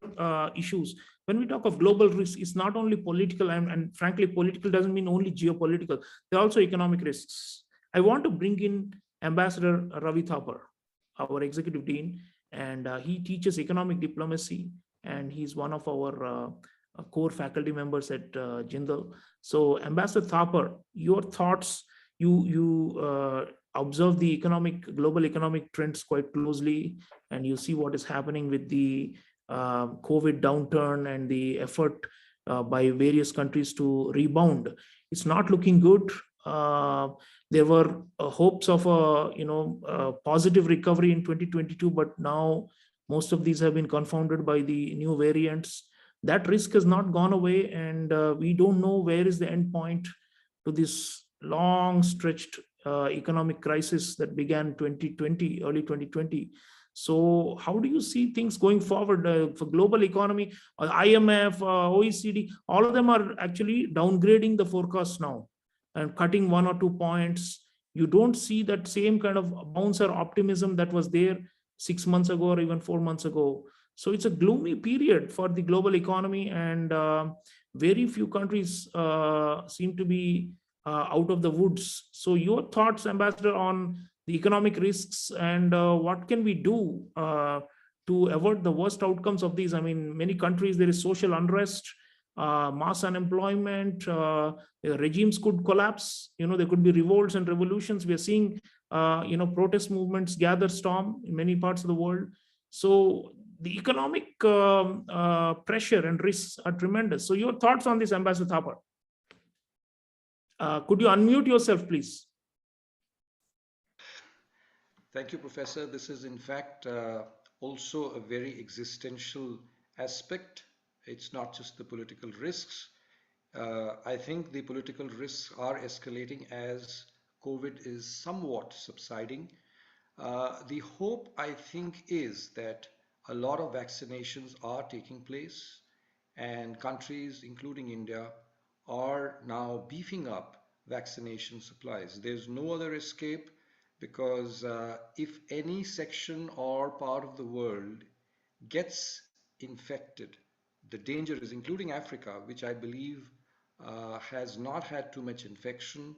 issues. When we talk of global risk, it's not only political, and frankly, political doesn't mean only geopolitical. There are also economic risks. I want to bring in Ambassador Ravi Thapar, our executive dean, and he teaches economic diplomacy, and he's one of our core faculty members at Jindal. So, Ambassador Thapar, your thoughts? You observe the global economic trends quite closely, and you see what is happening with the COVID downturn and the effort by various countries to rebound. It's not looking good. There were hopes of a positive recovery in 2022, but now most of these have been confounded by the new variants. That risk has not gone away, and we don't know where is the end point to this long stretched economic crisis that began 2020, early 2020. So how do you see things going forward for global economy? IMF, OECD, all of them are actually downgrading the forecast now and cutting 1 or 2 points. You don't see that same kind of bouncer optimism that was there 6 months ago or even 4 months ago. So it's a gloomy period for the global economy, and very few countries seem to be out of the woods. So your thoughts, Ambassador, on the economic risks, and what can we do to avoid the worst outcomes of these? I mean, many countries, there is social unrest, mass unemployment, regimes could collapse, there could be revolts and revolutions. We are seeing, protest movements gather storm in many parts of the world. So the economic pressure and risks are tremendous. So your thoughts on this, Ambassador Thapar? Could you unmute yourself, please? Thank you, Professor. This is, in fact, also a very existential aspect. It's not just the political risks. I think the political risks are escalating as COVID is somewhat subsiding. The hope, I think, is that a lot of vaccinations are taking place, and countries, including India, are now beefing up vaccination supplies. There's no other escape, because if any section or part of the world gets infected, the danger is, including Africa, which I believe has not had too much infection,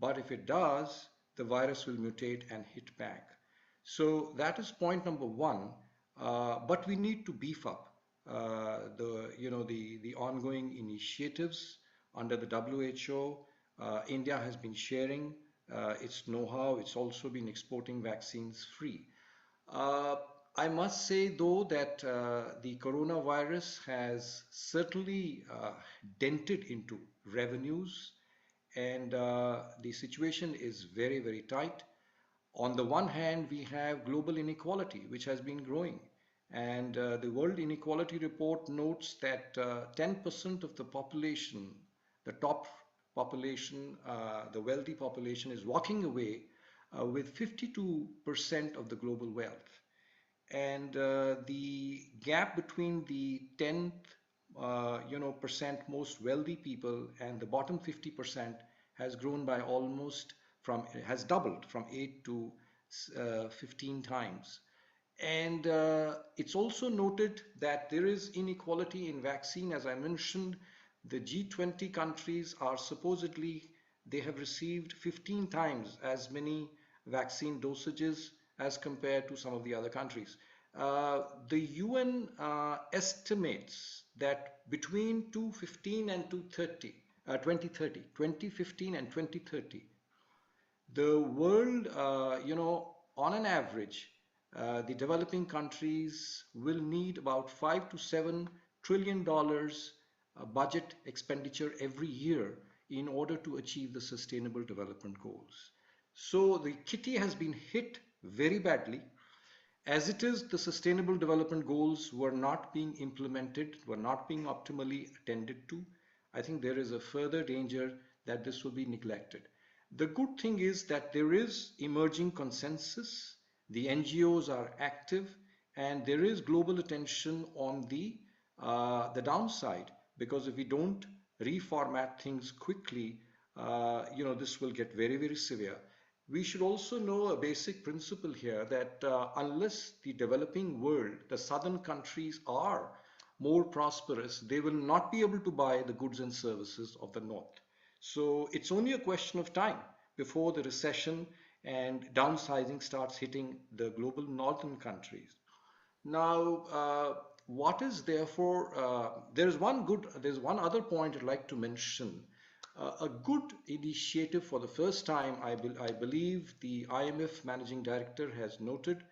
but if it does, the virus will mutate and hit back. So that is point number one. But we need to beef up the ongoing initiatives under the WHO. India has been sharing its know-how. It's also been exporting vaccines free. I must say, though, that the coronavirus has certainly dented into revenues, and the situation is very, very tight. On the one hand, we have global inequality, which has been growing. And the World Inequality Report notes that 10% of the population, the top population, the wealthy population, is walking away with 52% of the global wealth. And the gap between the 10th percent most wealthy people and the bottom 50% has grown by has doubled from 8 to 15 times. And it's also noted that there is inequality in vaccine. As I mentioned, the G20 countries are supposedly, they have received 15 times as many vaccine dosages as compared to some of the other countries. The UN estimates that between 2015 and 2015 and 2030, the world, on an average, the developing countries will need about $5 to $7 trillion budget expenditure every year in order to achieve the sustainable development goals. So the kitty has been hit very badly. As it is, the sustainable development goals were not being implemented, were not being optimally attended to. I think there is a further danger that this will be neglected. The good thing is that there is emerging consensus, the NGOs are active, and there is global attention on the downside, because if we don't reformat things quickly, this will get very, very severe. We should also know a basic principle here that unless the developing world, the southern countries are more prosperous, they will not be able to buy the goods and services of the north. So it's only a question of time before the recession and downsizing starts hitting the global northern countries. Now, what is therefore, there's one other point I'd like to mention. A good initiative for the first time, I believe the IMF Managing Director has noted,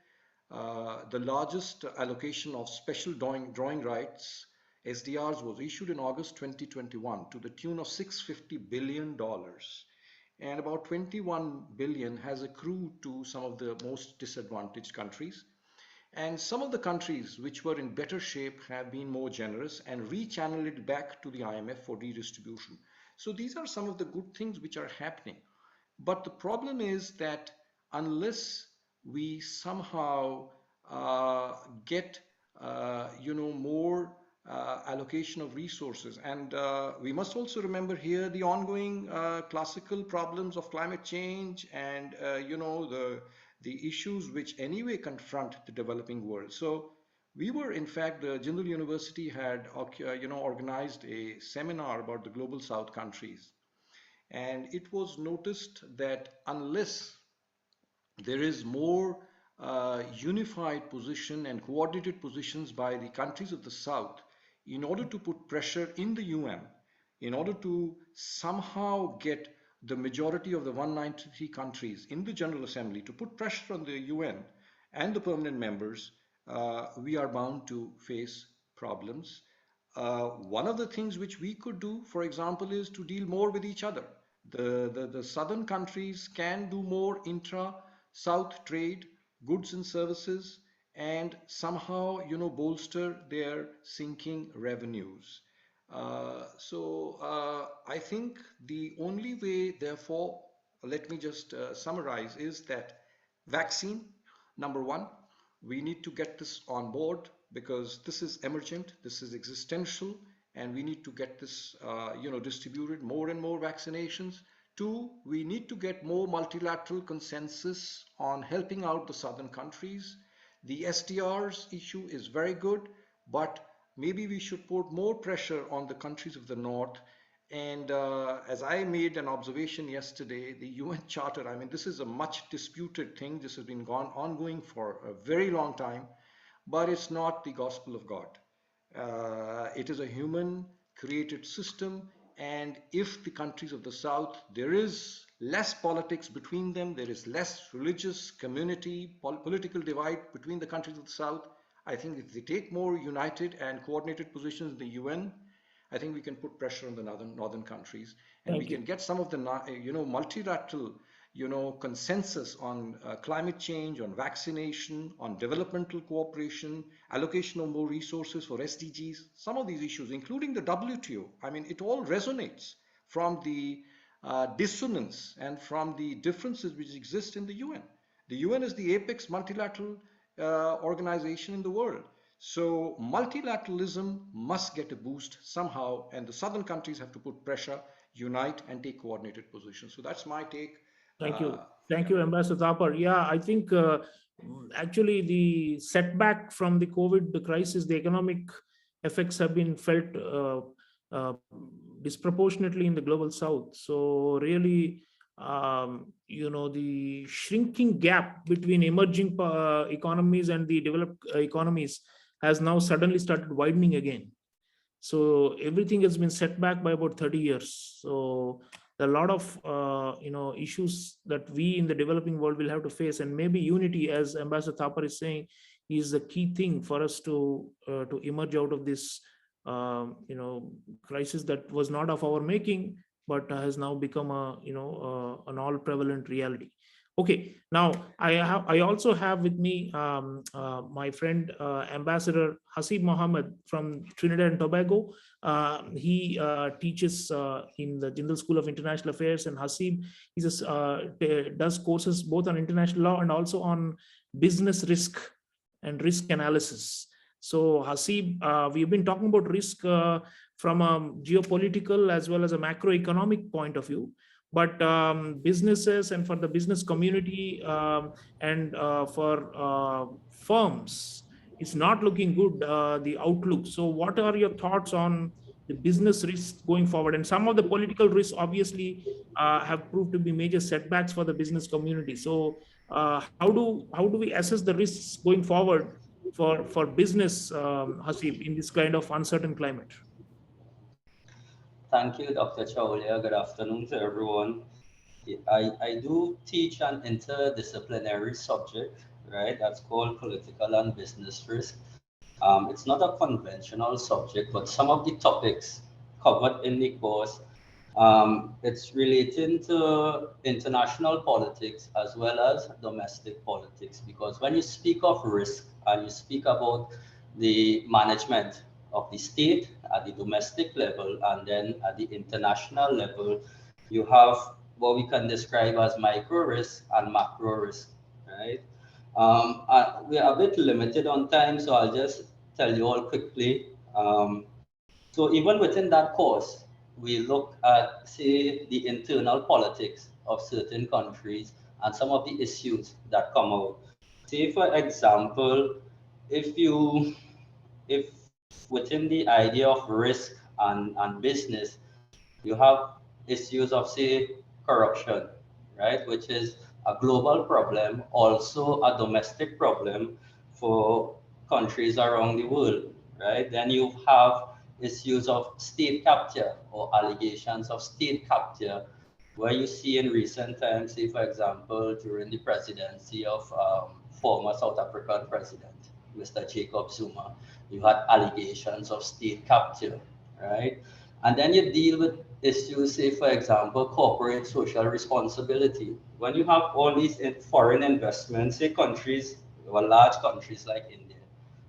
the largest allocation of special drawing rights, SDRs, was issued in August 2021 to the tune of $650 billion. And about 21 billion has accrued to some of the most disadvantaged countries. And some of the countries which were in better shape have been more generous and rechanneled it back to the IMF for redistribution. So these are some of the good things which are happening. But the problem is that unless we somehow get more allocation of resources, and we must also remember here the ongoing classical problems of climate change and the issues which anyway confront the developing world. So we were, in fact, the Jindal University had organized a seminar about the global South countries, and it was noticed that unless there is more unified position and coordinated positions by the countries of the South in order to put pressure in the UN, in order to somehow get the majority of the 193 countries in the General Assembly to put pressure on the UN and the permanent members, we are bound to face problems. One of the things which we could do, for example, is to deal more with each other. The southern countries can do more intra-south trade, goods and services, and somehow, bolster their sinking revenues. I think the only way, therefore, let me just summarize, is that vaccine, number one, we need to get this on board because this is emergent, this is existential, and we need to get this, distributed, more and more vaccinations. Two, we need to get more multilateral consensus on helping out the southern countries. The SDRs issue is very good, but maybe we should put more pressure on the countries of the north. And as I made an observation yesterday, the UN Charter, I mean, this is a much disputed thing. This has been ongoing for a very long time, but it's not the gospel of God. It is a human created system. And if the countries of the South, there is less politics between them, there is less religious community, political divide between the countries of the South, I think if they take more united and coordinated positions in the UN, I think we can put pressure on the northern countries, and we can get some of the multilateral consensus on climate change, on vaccination, on developmental cooperation, allocation of more resources for SDGs, some of these issues, including the WTO. I mean, it all resonates from the dissonance and from the differences which exist in the UN. The UN is the apex multilateral organization in the world. So multilateralism must get a boost somehow, and the southern countries have to put pressure, unite, and take coordinated positions. So that's my take. Thank you. Thank you, Ambassador Thapar. Yeah, I think actually the setback from the COVID crisis, the economic effects have been felt uh, disproportionately in the global south. So really, the shrinking gap between emerging economies and the developed economies has now suddenly started widening again. So everything has been set back by about 30 years. So there are a lot of issues that we in the developing world will have to face, and maybe unity, as Ambassador Thapar is saying, is the key thing for us to emerge out of this crisis that was not of our making, but has now become an all prevalent reality. Okay, now I also have with me my friend Ambassador Hasib Mohammed from Trinidad and Tobago. He teaches in the Jindal School of International Affairs, and Hasib does courses both on international law and also on business risk and risk analysis. So Hasib, we've been talking about risk from a geopolitical as well as a macroeconomic point of view. But businesses and for the business community and for firms, it's not looking good, the outlook. So what are your thoughts on the business risks going forward? And some of the political risks obviously have proved to be major setbacks for the business community. So how do we assess the risks going forward for business, Hasib, in this kind of uncertain climate? Thank you, Dr. Chaulia. Good afternoon to everyone. I do teach an interdisciplinary subject, right? That's called political and business risk. It's not a conventional subject, but some of the topics covered in the course, it's relating to international politics as well as domestic politics. Because when you speak of risk and you speak about the management of the state at the domestic level and then at the international level, you have what we can describe as micro risk and macro risk, right? We are a bit limited on time, so I'll just tell you all quickly. So even within that course, we look at, say, the internal politics of certain countries and some of the issues that come out. Say, for example, if within the idea of risk and business, you have issues of, say, corruption, right, which is a global problem, also a domestic problem for countries around the world, right? Then you have issues of state capture or allegations of state capture, where you see in recent times, say, for example, during the presidency of former South African president, Mr. Jacob Zuma, you had allegations of state capture, right? And then you deal with issues, say, for example, corporate social responsibility. When you have all these foreign investments, say countries, well, large countries like India,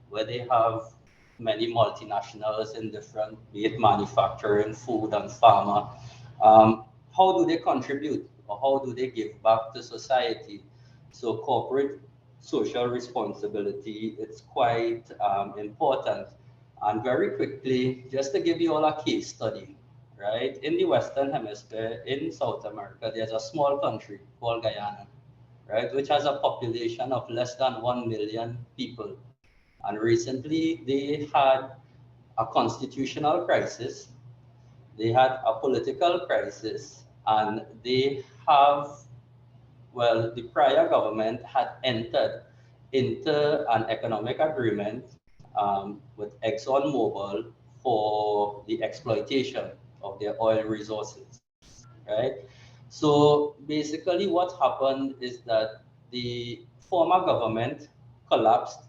where they have many multinationals in different, be it manufacturing, food, and pharma, how do they contribute or how do they give back to society? So corporate social responsibility, it's quite important. And very quickly, just to give you all a case study, right? In the Western Hemisphere, in South America, there's a small country called Guyana, right? Which has a population of less than 1 million people. And recently, they had a constitutional crisis, they had a political crisis, and they have, well, the prior government had entered into an economic agreement with ExxonMobil for the exploitation of their oil resources, right? So basically what happened is that the former government collapsed.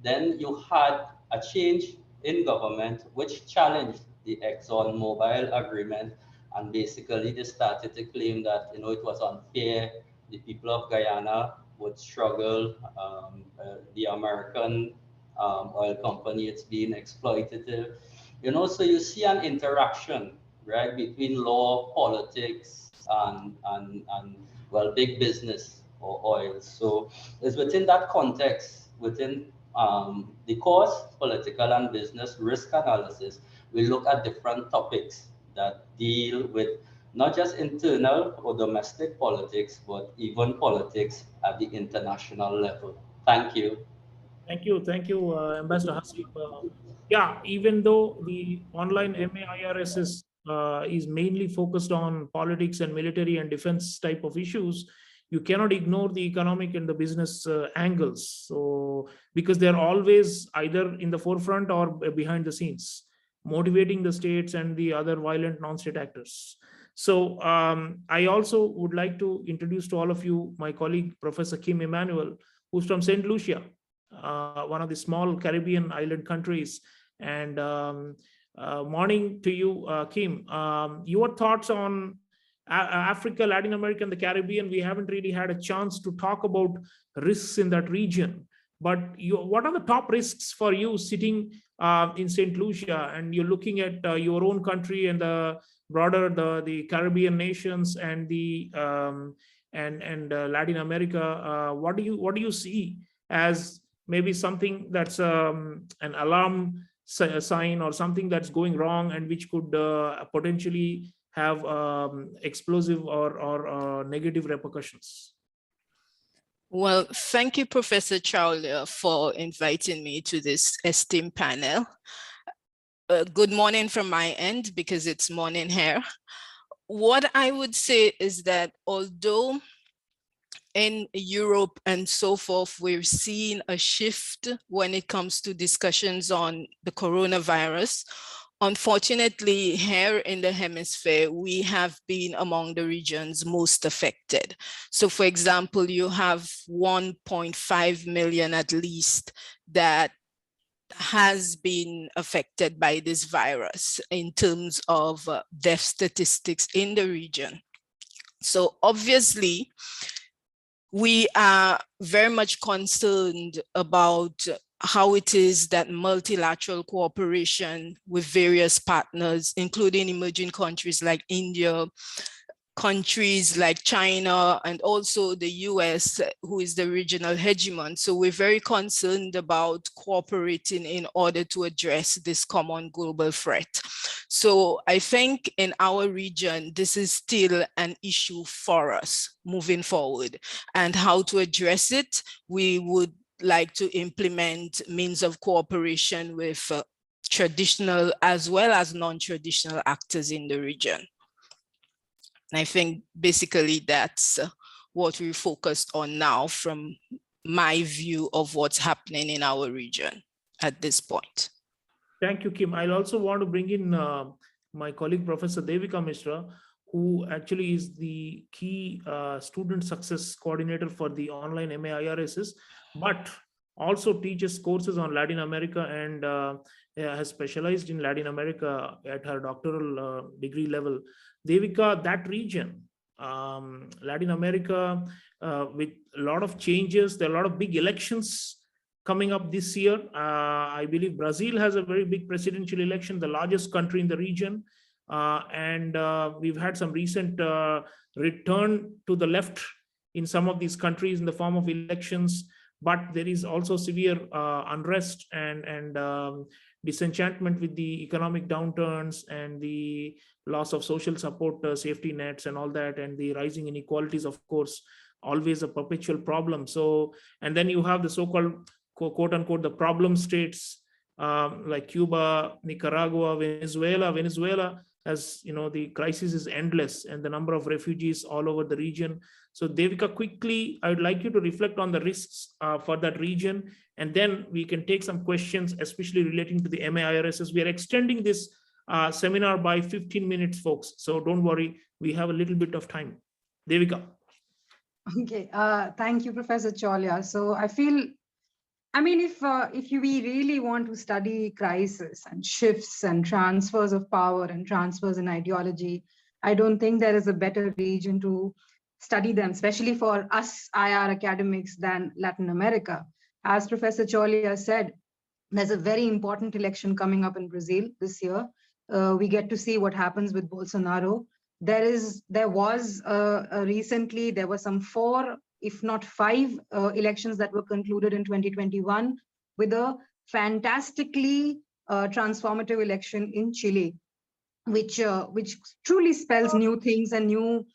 Then you had a change in government which challenged the ExxonMobil agreement, and basically they started to claim that it was unfair. The people of Guyana would struggle. The American oil company, it's being exploitative. So you see an interaction, right, between law, politics, and well, big business or oil. So it's within that context, within the course, political and business risk analysis, we look at different topics that deal with not just internal or domestic politics, but even politics at the international level. Thank you. Thank you, Ambassador Hasib. Yeah, even though the online MAIRS is mainly focused on politics and military and defense type of issues, you cannot ignore the economic and the business angles. So, because they're always either in the forefront or behind the scenes, motivating the states and the other violent non-state actors. So, I also would like to introduce to all of you my colleague, Professor Kim Emmanuel, who's from St. Lucia, one of the small Caribbean island countries. And morning to you, Kim. Your thoughts on Africa, Latin America, and the Caribbean? We haven't really had a chance to talk about risks in that region. But what are the top risks for you sitting in St. Lucia, and you're looking at your own country and the broader the Caribbean nations and the Latin America? What do you see as maybe something that's an alarm sign or something that's going wrong and which could potentially have explosive or negative repercussions? Well, thank you, Professor Chaulia, for inviting me to this esteemed panel. Good morning from my end, because it's morning here. What I would say is that although in Europe and so forth, we're seeing a shift when it comes to discussions on the coronavirus, unfortunately, here in the hemisphere, we have been among the regions most affected. So for example, you have 1.5 million at least that has been affected by this virus in terms of death statistics in the region. So obviously, we are very much concerned about how it is that multilateral cooperation with various partners, including emerging countries like India, countries like China, and also the US, who is the regional hegemon. So we're very concerned about cooperating in order to address this common global threat. So I think in our region, this is still an issue for us moving forward. And how to address it, we would like to implement means of cooperation with traditional as well as non-traditional actors in the region. And I think basically that's what we focused on now from my view of what's happening in our region at this point. Thank you, Kim. I'll also want to bring in my colleague, Professor Devika Mishra, who actually is the key student success coordinator for the online MAIRSs, but also teaches courses on Latin America and has specialized in Latin America at her doctoral degree level. Devika, that region, Latin America, with a lot of changes, there are a lot of big elections coming up this year. I believe Brazil has a very big presidential election, the largest country in the region. And we've had some recent return to the left in some of these countries in the form of elections, but there is also severe unrest and disenchantment with the economic downturns and the loss of social support, safety nets and all that, and the rising inequalities, of course, always a perpetual problem. So, and then you have the so-called quote unquote the problem states like Cuba, Nicaragua, Venezuela, as you know, the crisis is endless and the number of refugees all over the region. So Devika, quickly, I would like you to reflect on the risks for that region, and then we can take some questions, especially relating to the MAIRSs. We are extending this seminar by 15 minutes, folks. So don't worry, we have a little bit of time. Devika. Okay, thank you, Professor Chaulia. So I feel, I mean, if we really want to study crisis and shifts and transfers of power and transfers in ideology, I don't think there is a better region to study them, especially for us IR academics, than Latin America. As Professor Chaulia said, there's a very important election coming up in Brazil this year. We get to see what happens with Bolsonaro. There was recently, there were some 4, if not 5 elections that were concluded in 2021 with a fantastically transformative election in Chile. which truly spells new things and new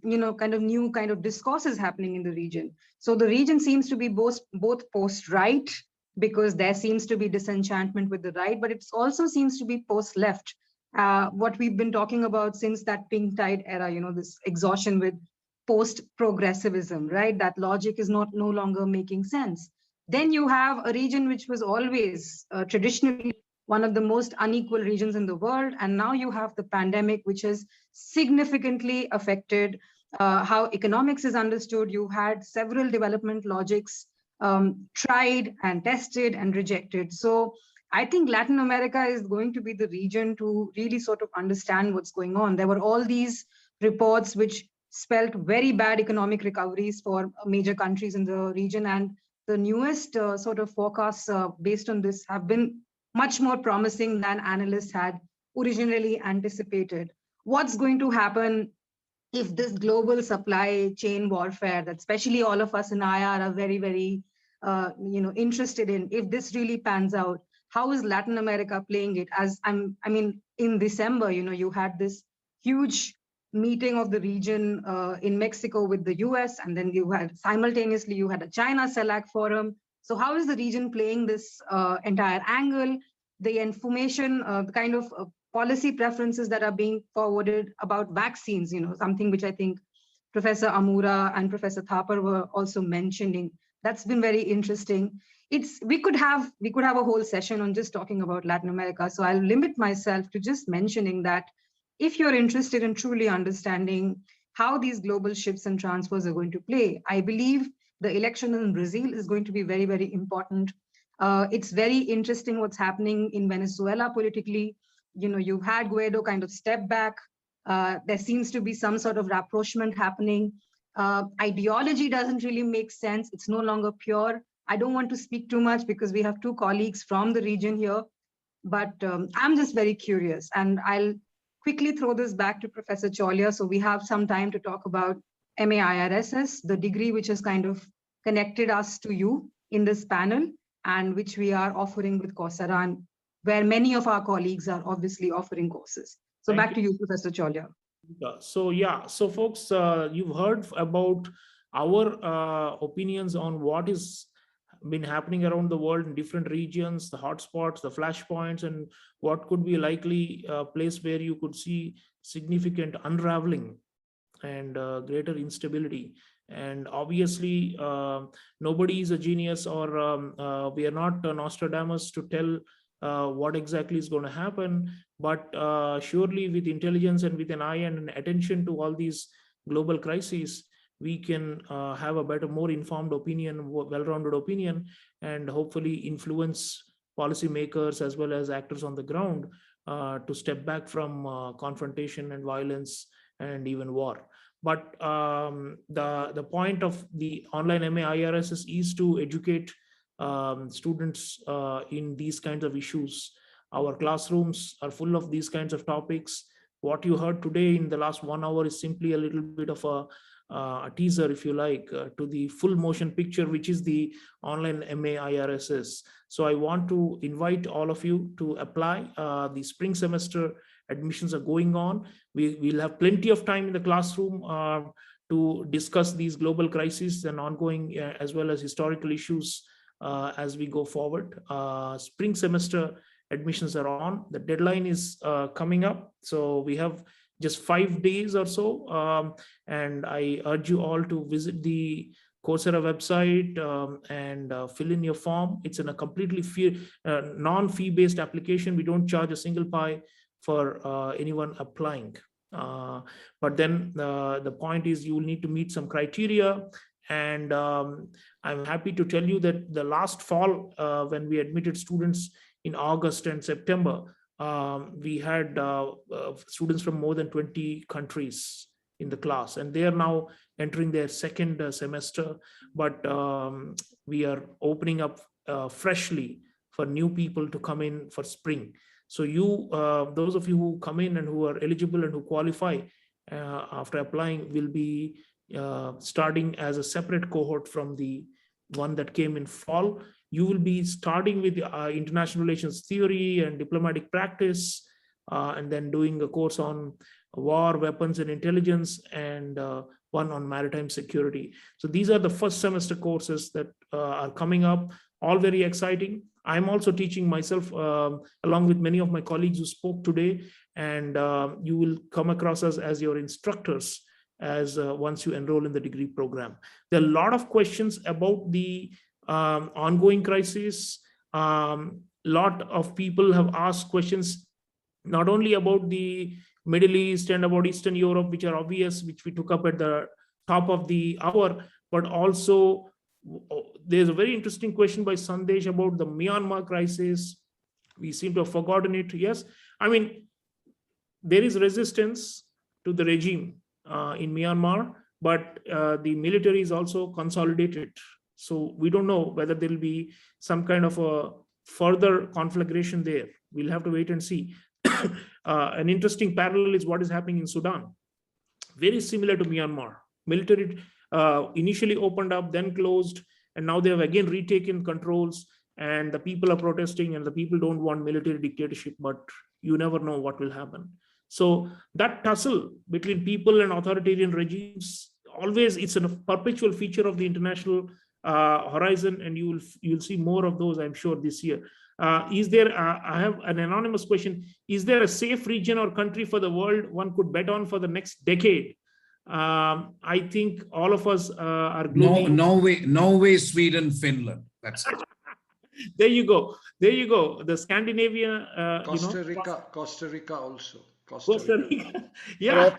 new kind of discourses happening in the region. So the region seems to be both post-right, because there seems to be disenchantment with the right, but it also seems to be post-left. What we've been talking about since that pink tide era, this exhaustion with post-progressivism, right? That logic is no longer making sense. Then you have a region which was always traditionally one of the most unequal regions in the world. And now you have the pandemic, which has significantly affected how economics is understood. You had several development logics tried and tested and rejected. So I think Latin America is going to be the region to really sort of understand what's going on. There were all these reports which spelled very bad economic recoveries for major countries in the region. And the newest sort of forecasts based on this have been much more promising than analysts had originally anticipated. What's going to happen if this global supply chain warfare that especially all of us in IR are very, very interested in, if this really pans out, how is Latin America playing it? In December, you had this huge meeting of the region in Mexico with the US, and then you had simultaneously, a China CELAC forum. So how is the region playing this entire angle? The information, the kind of policy preferences that are being forwarded about vaccines, something which I think Professor Amura and Professor Thapar were also mentioning. That's been very interesting. We could have a whole session on just talking about Latin America. So I'll limit myself to just mentioning that if you're interested in truly understanding how these global shifts and transfers are going to play, I believe the election in Brazil is going to be very, very important. It's very interesting what's happening in Venezuela politically. You've had Guaido kind of step back. There seems to be some sort of rapprochement happening. Ideology doesn't really make sense. It's no longer pure. I don't want to speak too much because we have two colleagues from the region here, but I'm just very curious. And I'll quickly throw this back to Professor Chaulia, so we have some time to talk about MAIRSS, the degree which has kind of connected us to you in this panel, and which we are offering with Coursera, and where many of our colleagues are obviously offering courses. So back to you, Professor Chaulia. So folks, you've heard about our opinions on what is been happening around the world in different regions, the hotspots, the flashpoints, and what could be a likely place where you could see significant unraveling and greater instability. And obviously, nobody is a genius, or we are not Nostradamus to tell what exactly is going to happen. But surely with intelligence and with an eye and an attention to all these global crises, we can have a better, more informed opinion, well-rounded opinion, and hopefully influence policymakers as well as actors on the ground to step back from confrontation and violence and even war. But the point of the online MAIRSS is to educate students in these kinds of issues. Our classrooms are full of these kinds of topics. What you heard today in the last 1 hour is simply a little bit of a teaser, if you like, to the full motion picture, which is the online MAIRSS. So I want to invite all of you to apply. The spring semester admissions are going on. We'll have plenty of time in the classroom to discuss these global crises and ongoing as well as historical issues as we go forward. Spring semester admissions are on. The deadline is coming up. So we have just 5 days or so. And I urge you all to visit the Coursera website and fill in your form. It's in a completely non-fee based application. We don't charge a single pie for anyone applying. But then the point is you will need to meet some criteria. And I'm happy to tell you that the last fall, when we admitted students in August and September, we had students from more than 20 countries in the class, and they are now entering their second semester. But we are opening up freshly for new people to come in for spring. So those of you who come in and who are eligible and who qualify after applying will be starting as a separate cohort from the one that came in fall. You will be starting with international relations theory and diplomatic practice, and then doing a course on war, weapons, and intelligence, and one on maritime security. So these are the first semester courses that are coming up, all very exciting. I'm also teaching myself along with many of my colleagues who spoke today, and you will come across us as your instructors as once you enroll in the degree program. There are a lot of questions about the ongoing crisis. Lot of people have asked questions not only about the Middle East and about Eastern Europe, which are obvious, which we took up at the top of the hour, but also there's a very interesting question by Sandesh about the Myanmar crisis. We seem to have forgotten it. Yes, I mean, there is resistance to the regime in Myanmar, but the military is also consolidated. So we don't know whether there will be some kind of a further conflagration there. We'll have to wait and see. An interesting parallel is what is happening in Sudan. Very similar to Myanmar. Military initially opened up, then closed, and now they have again retaken controls, and the people are protesting, and the people don't want military dictatorship, but you never know what will happen. So that tussle between people and authoritarian regimes, always, it's a perpetual feature of the international horizon, and you'll see more of those, I'm sure, this year. Is there, I have an anonymous question, is there a safe region or country for the world one could bet on for the next decade? I think all of us are globally. Norway, Sweden, Finland. That's it. There you go. There you go. The Scandinavia. Costa Rica also. Costa Rica. Yeah.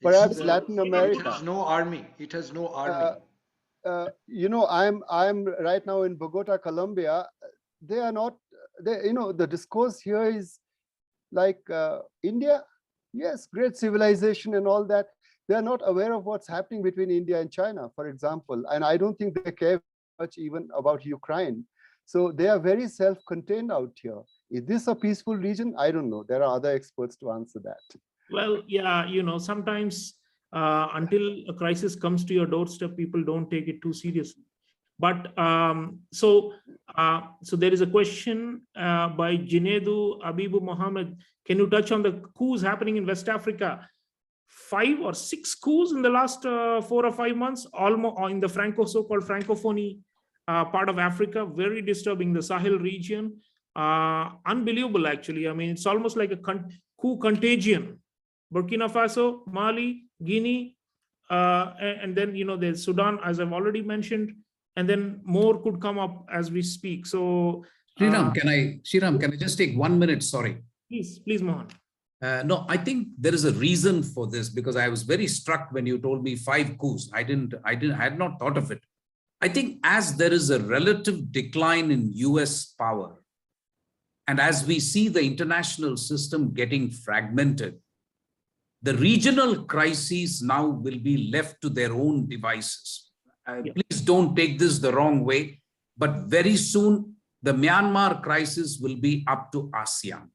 Perhaps Latin America. It has no army. It has no army. I'm right now in Bogota, Colombia. They are not. The discourse here is like India. Yes, great civilization and all that. They are not aware of what's happening between India and China, for example. And I don't think they care much even about Ukraine. So they are very self-contained out here. Is this a peaceful region? I don't know. There are other experts to answer that. Well, yeah, sometimes until a crisis comes to your doorstep, people don't take it too seriously. But so there is a question by Jinedu Abibu Mohammed. Can you touch on the coups happening in West Africa? 5 or 6 coups in the last 4 or 5 months, almost in the so-called Francophonie part of Africa, very disturbing. The Sahel region, unbelievable actually. I mean, it's almost like a coup contagion. Burkina Faso, Mali, Guinea, and then there's Sudan, as I've already mentioned, and then more could come up as we speak. So, Sreeram, can I just take 1 minute? Sorry. Please, Mohan. No, I think there is a reason for this, because I was very struck when you told me 5 coups. I had not thought of it. I think as there is a relative decline in US power, and as we see the international system getting fragmented, the regional crises now will be left to their own devices. Please don't take this the wrong way, but very soon the Myanmar crisis will be up to ASEAN.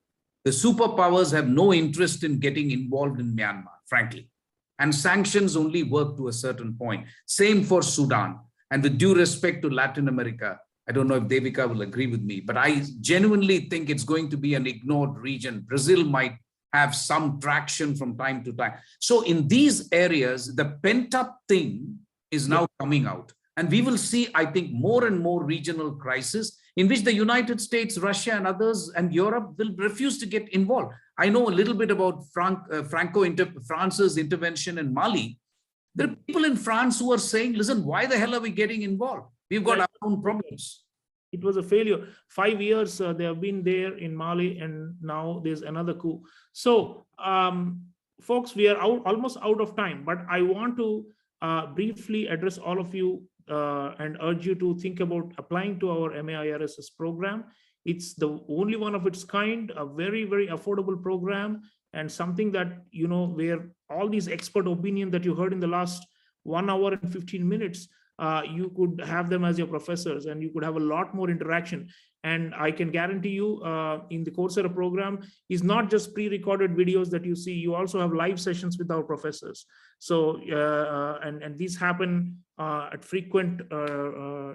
The superpowers have no interest in getting involved in Myanmar, frankly, and sanctions only work to a certain point. Same for Sudan. And with due respect to Latin America, I don't know if Devika will agree with me, but I genuinely think it's going to be an ignored region. Brazil might have some traction from time to time. So in these areas, the pent-up thing is now coming out. And we will see, I think, more and more regional crises in which the United States, Russia, and others, and Europe will refuse to get involved. I know a little bit about France's intervention in Mali. There are people in France who are saying, listen, why the hell are we getting involved? We've got our own problems. It was a failure. 5 years they have been there in Mali, and now there's another coup. So, folks, we are almost out of time, but I want to briefly address all of you and urge you to think about applying to our MAIRSS program. It's the only one of its kind, a very, very affordable program, and something that, where all these expert opinion that you heard in the last 1 hour and 15 minutes, you could have them as your professors, and you could have a lot more interaction. And I can guarantee you in the Coursera program is not just pre-recorded videos that you see, you also have live sessions with our professors. So, and these happen at frequent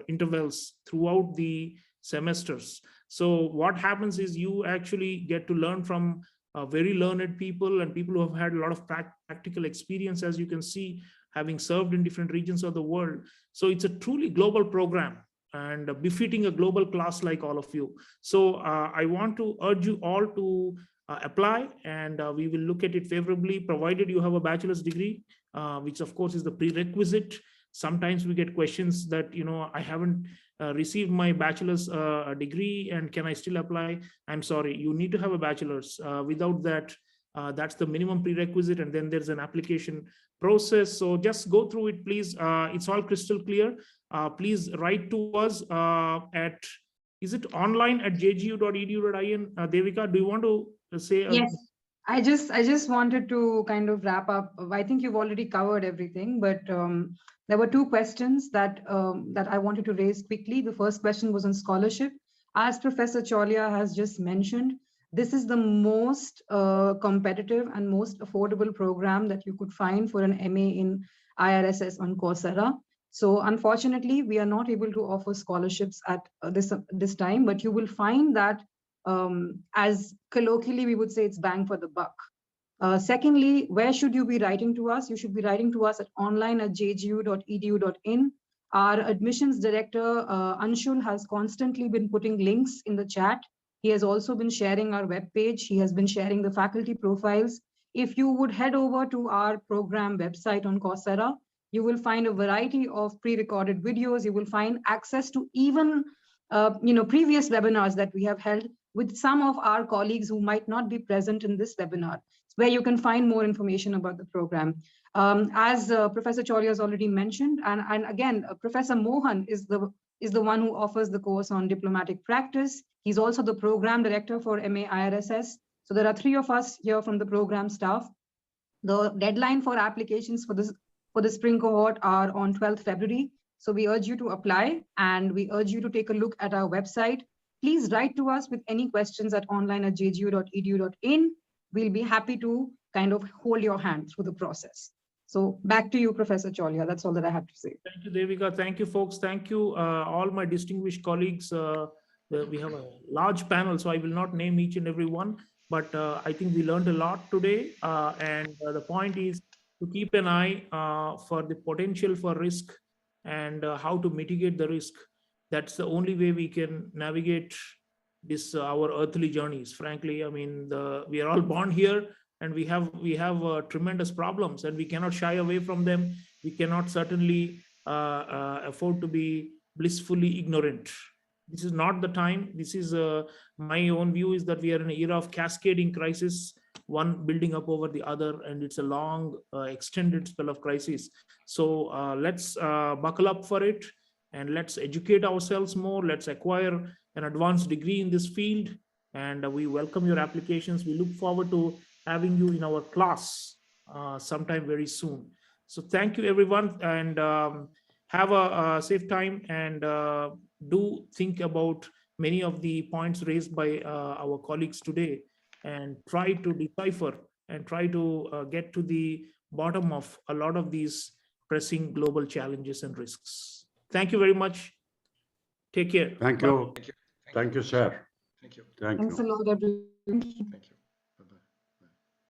intervals throughout the semesters. So what happens is you actually get to learn from very learned people and people who have had a lot of practical experience, as you can see, having served in different regions of the world. So it's a truly global program and befitting a global class like all of you. So I want to urge you all to apply, and we will look at it favorably, provided you have a bachelor's degree, which of course is the prerequisite. Sometimes we get questions that, I haven't received my bachelor's degree and can I still apply? I'm sorry, you need to have a bachelor's. Without that, that's the minimum prerequisite, and then there's an application process. So just go through it, please. It's all crystal clear. Please write to us at, is it online at jgu.edu.in? Devika, do you want to say? Yes, I just wanted to kind of wrap up. I think you've already covered everything, but there were two questions that I wanted to raise quickly. The first question was on scholarship. As Professor Chaulia has just mentioned, this is the most competitive and most affordable program that you could find for an MA in IRSS on Coursera. So unfortunately, we are not able to offer scholarships at this time, but you will find that as colloquially we would say, it's bang for the buck. Secondly, where should you be writing to us? You should be writing to us at online@jgu.edu.in. Our admissions director, Anshul, has constantly been putting links in the chat. He has also been sharing our webpage. He has been sharing the faculty profiles. If you would head over to our program website on Coursera, you will find a variety of pre-recorded videos. You will find access to even previous webinars that we have held with some of our colleagues who might not be present in this webinar, where you can find more information about the program. As Professor Chaulia has already mentioned, and again, Professor Mohan is the one who offers the course on diplomatic practice. He's also the program director for MA IRSS. So there are three of us here from the program staff. The deadline for applications for the spring cohort are on 12th February. So we urge you to apply, and we urge you to take a look at our website. Please write to us with any questions at online@jgu.edu.in. We'll be happy to kind of hold your hand through the process. So back to you, Professor Chaulia. That's all that I have to say. Thank you, Devika. Thank you, folks. Thank you, all my distinguished colleagues. We have a large panel, so I will not name each and every one, but I think we learned a lot today. And the point is to keep an eye for the potential for risk and how to mitigate the risk. That's the only way we can navigate this our earthly journeys. Frankly, I mean, we are all born here, and we have tremendous problems, and we cannot shy away from them. We cannot certainly afford to be blissfully ignorant. This is not the time. This is my own view is that we are in an era of cascading crisis, one building up over the other, and it's a long, extended spell of crisis. So let's buckle up for it, and let's educate ourselves more. Let's acquire an advanced degree in this field, and we welcome your applications. We look forward to having you in our class sometime very soon. So thank you, everyone, and have a safe time, and do think about many of the points raised by our colleagues today, and try to decipher and try to get to the bottom of a lot of these pressing global challenges and risks. Thank you very much. Take care. Thank you. Thank you, sir. Thank you. Thank you. Thanks a lot, everyone. Thank you.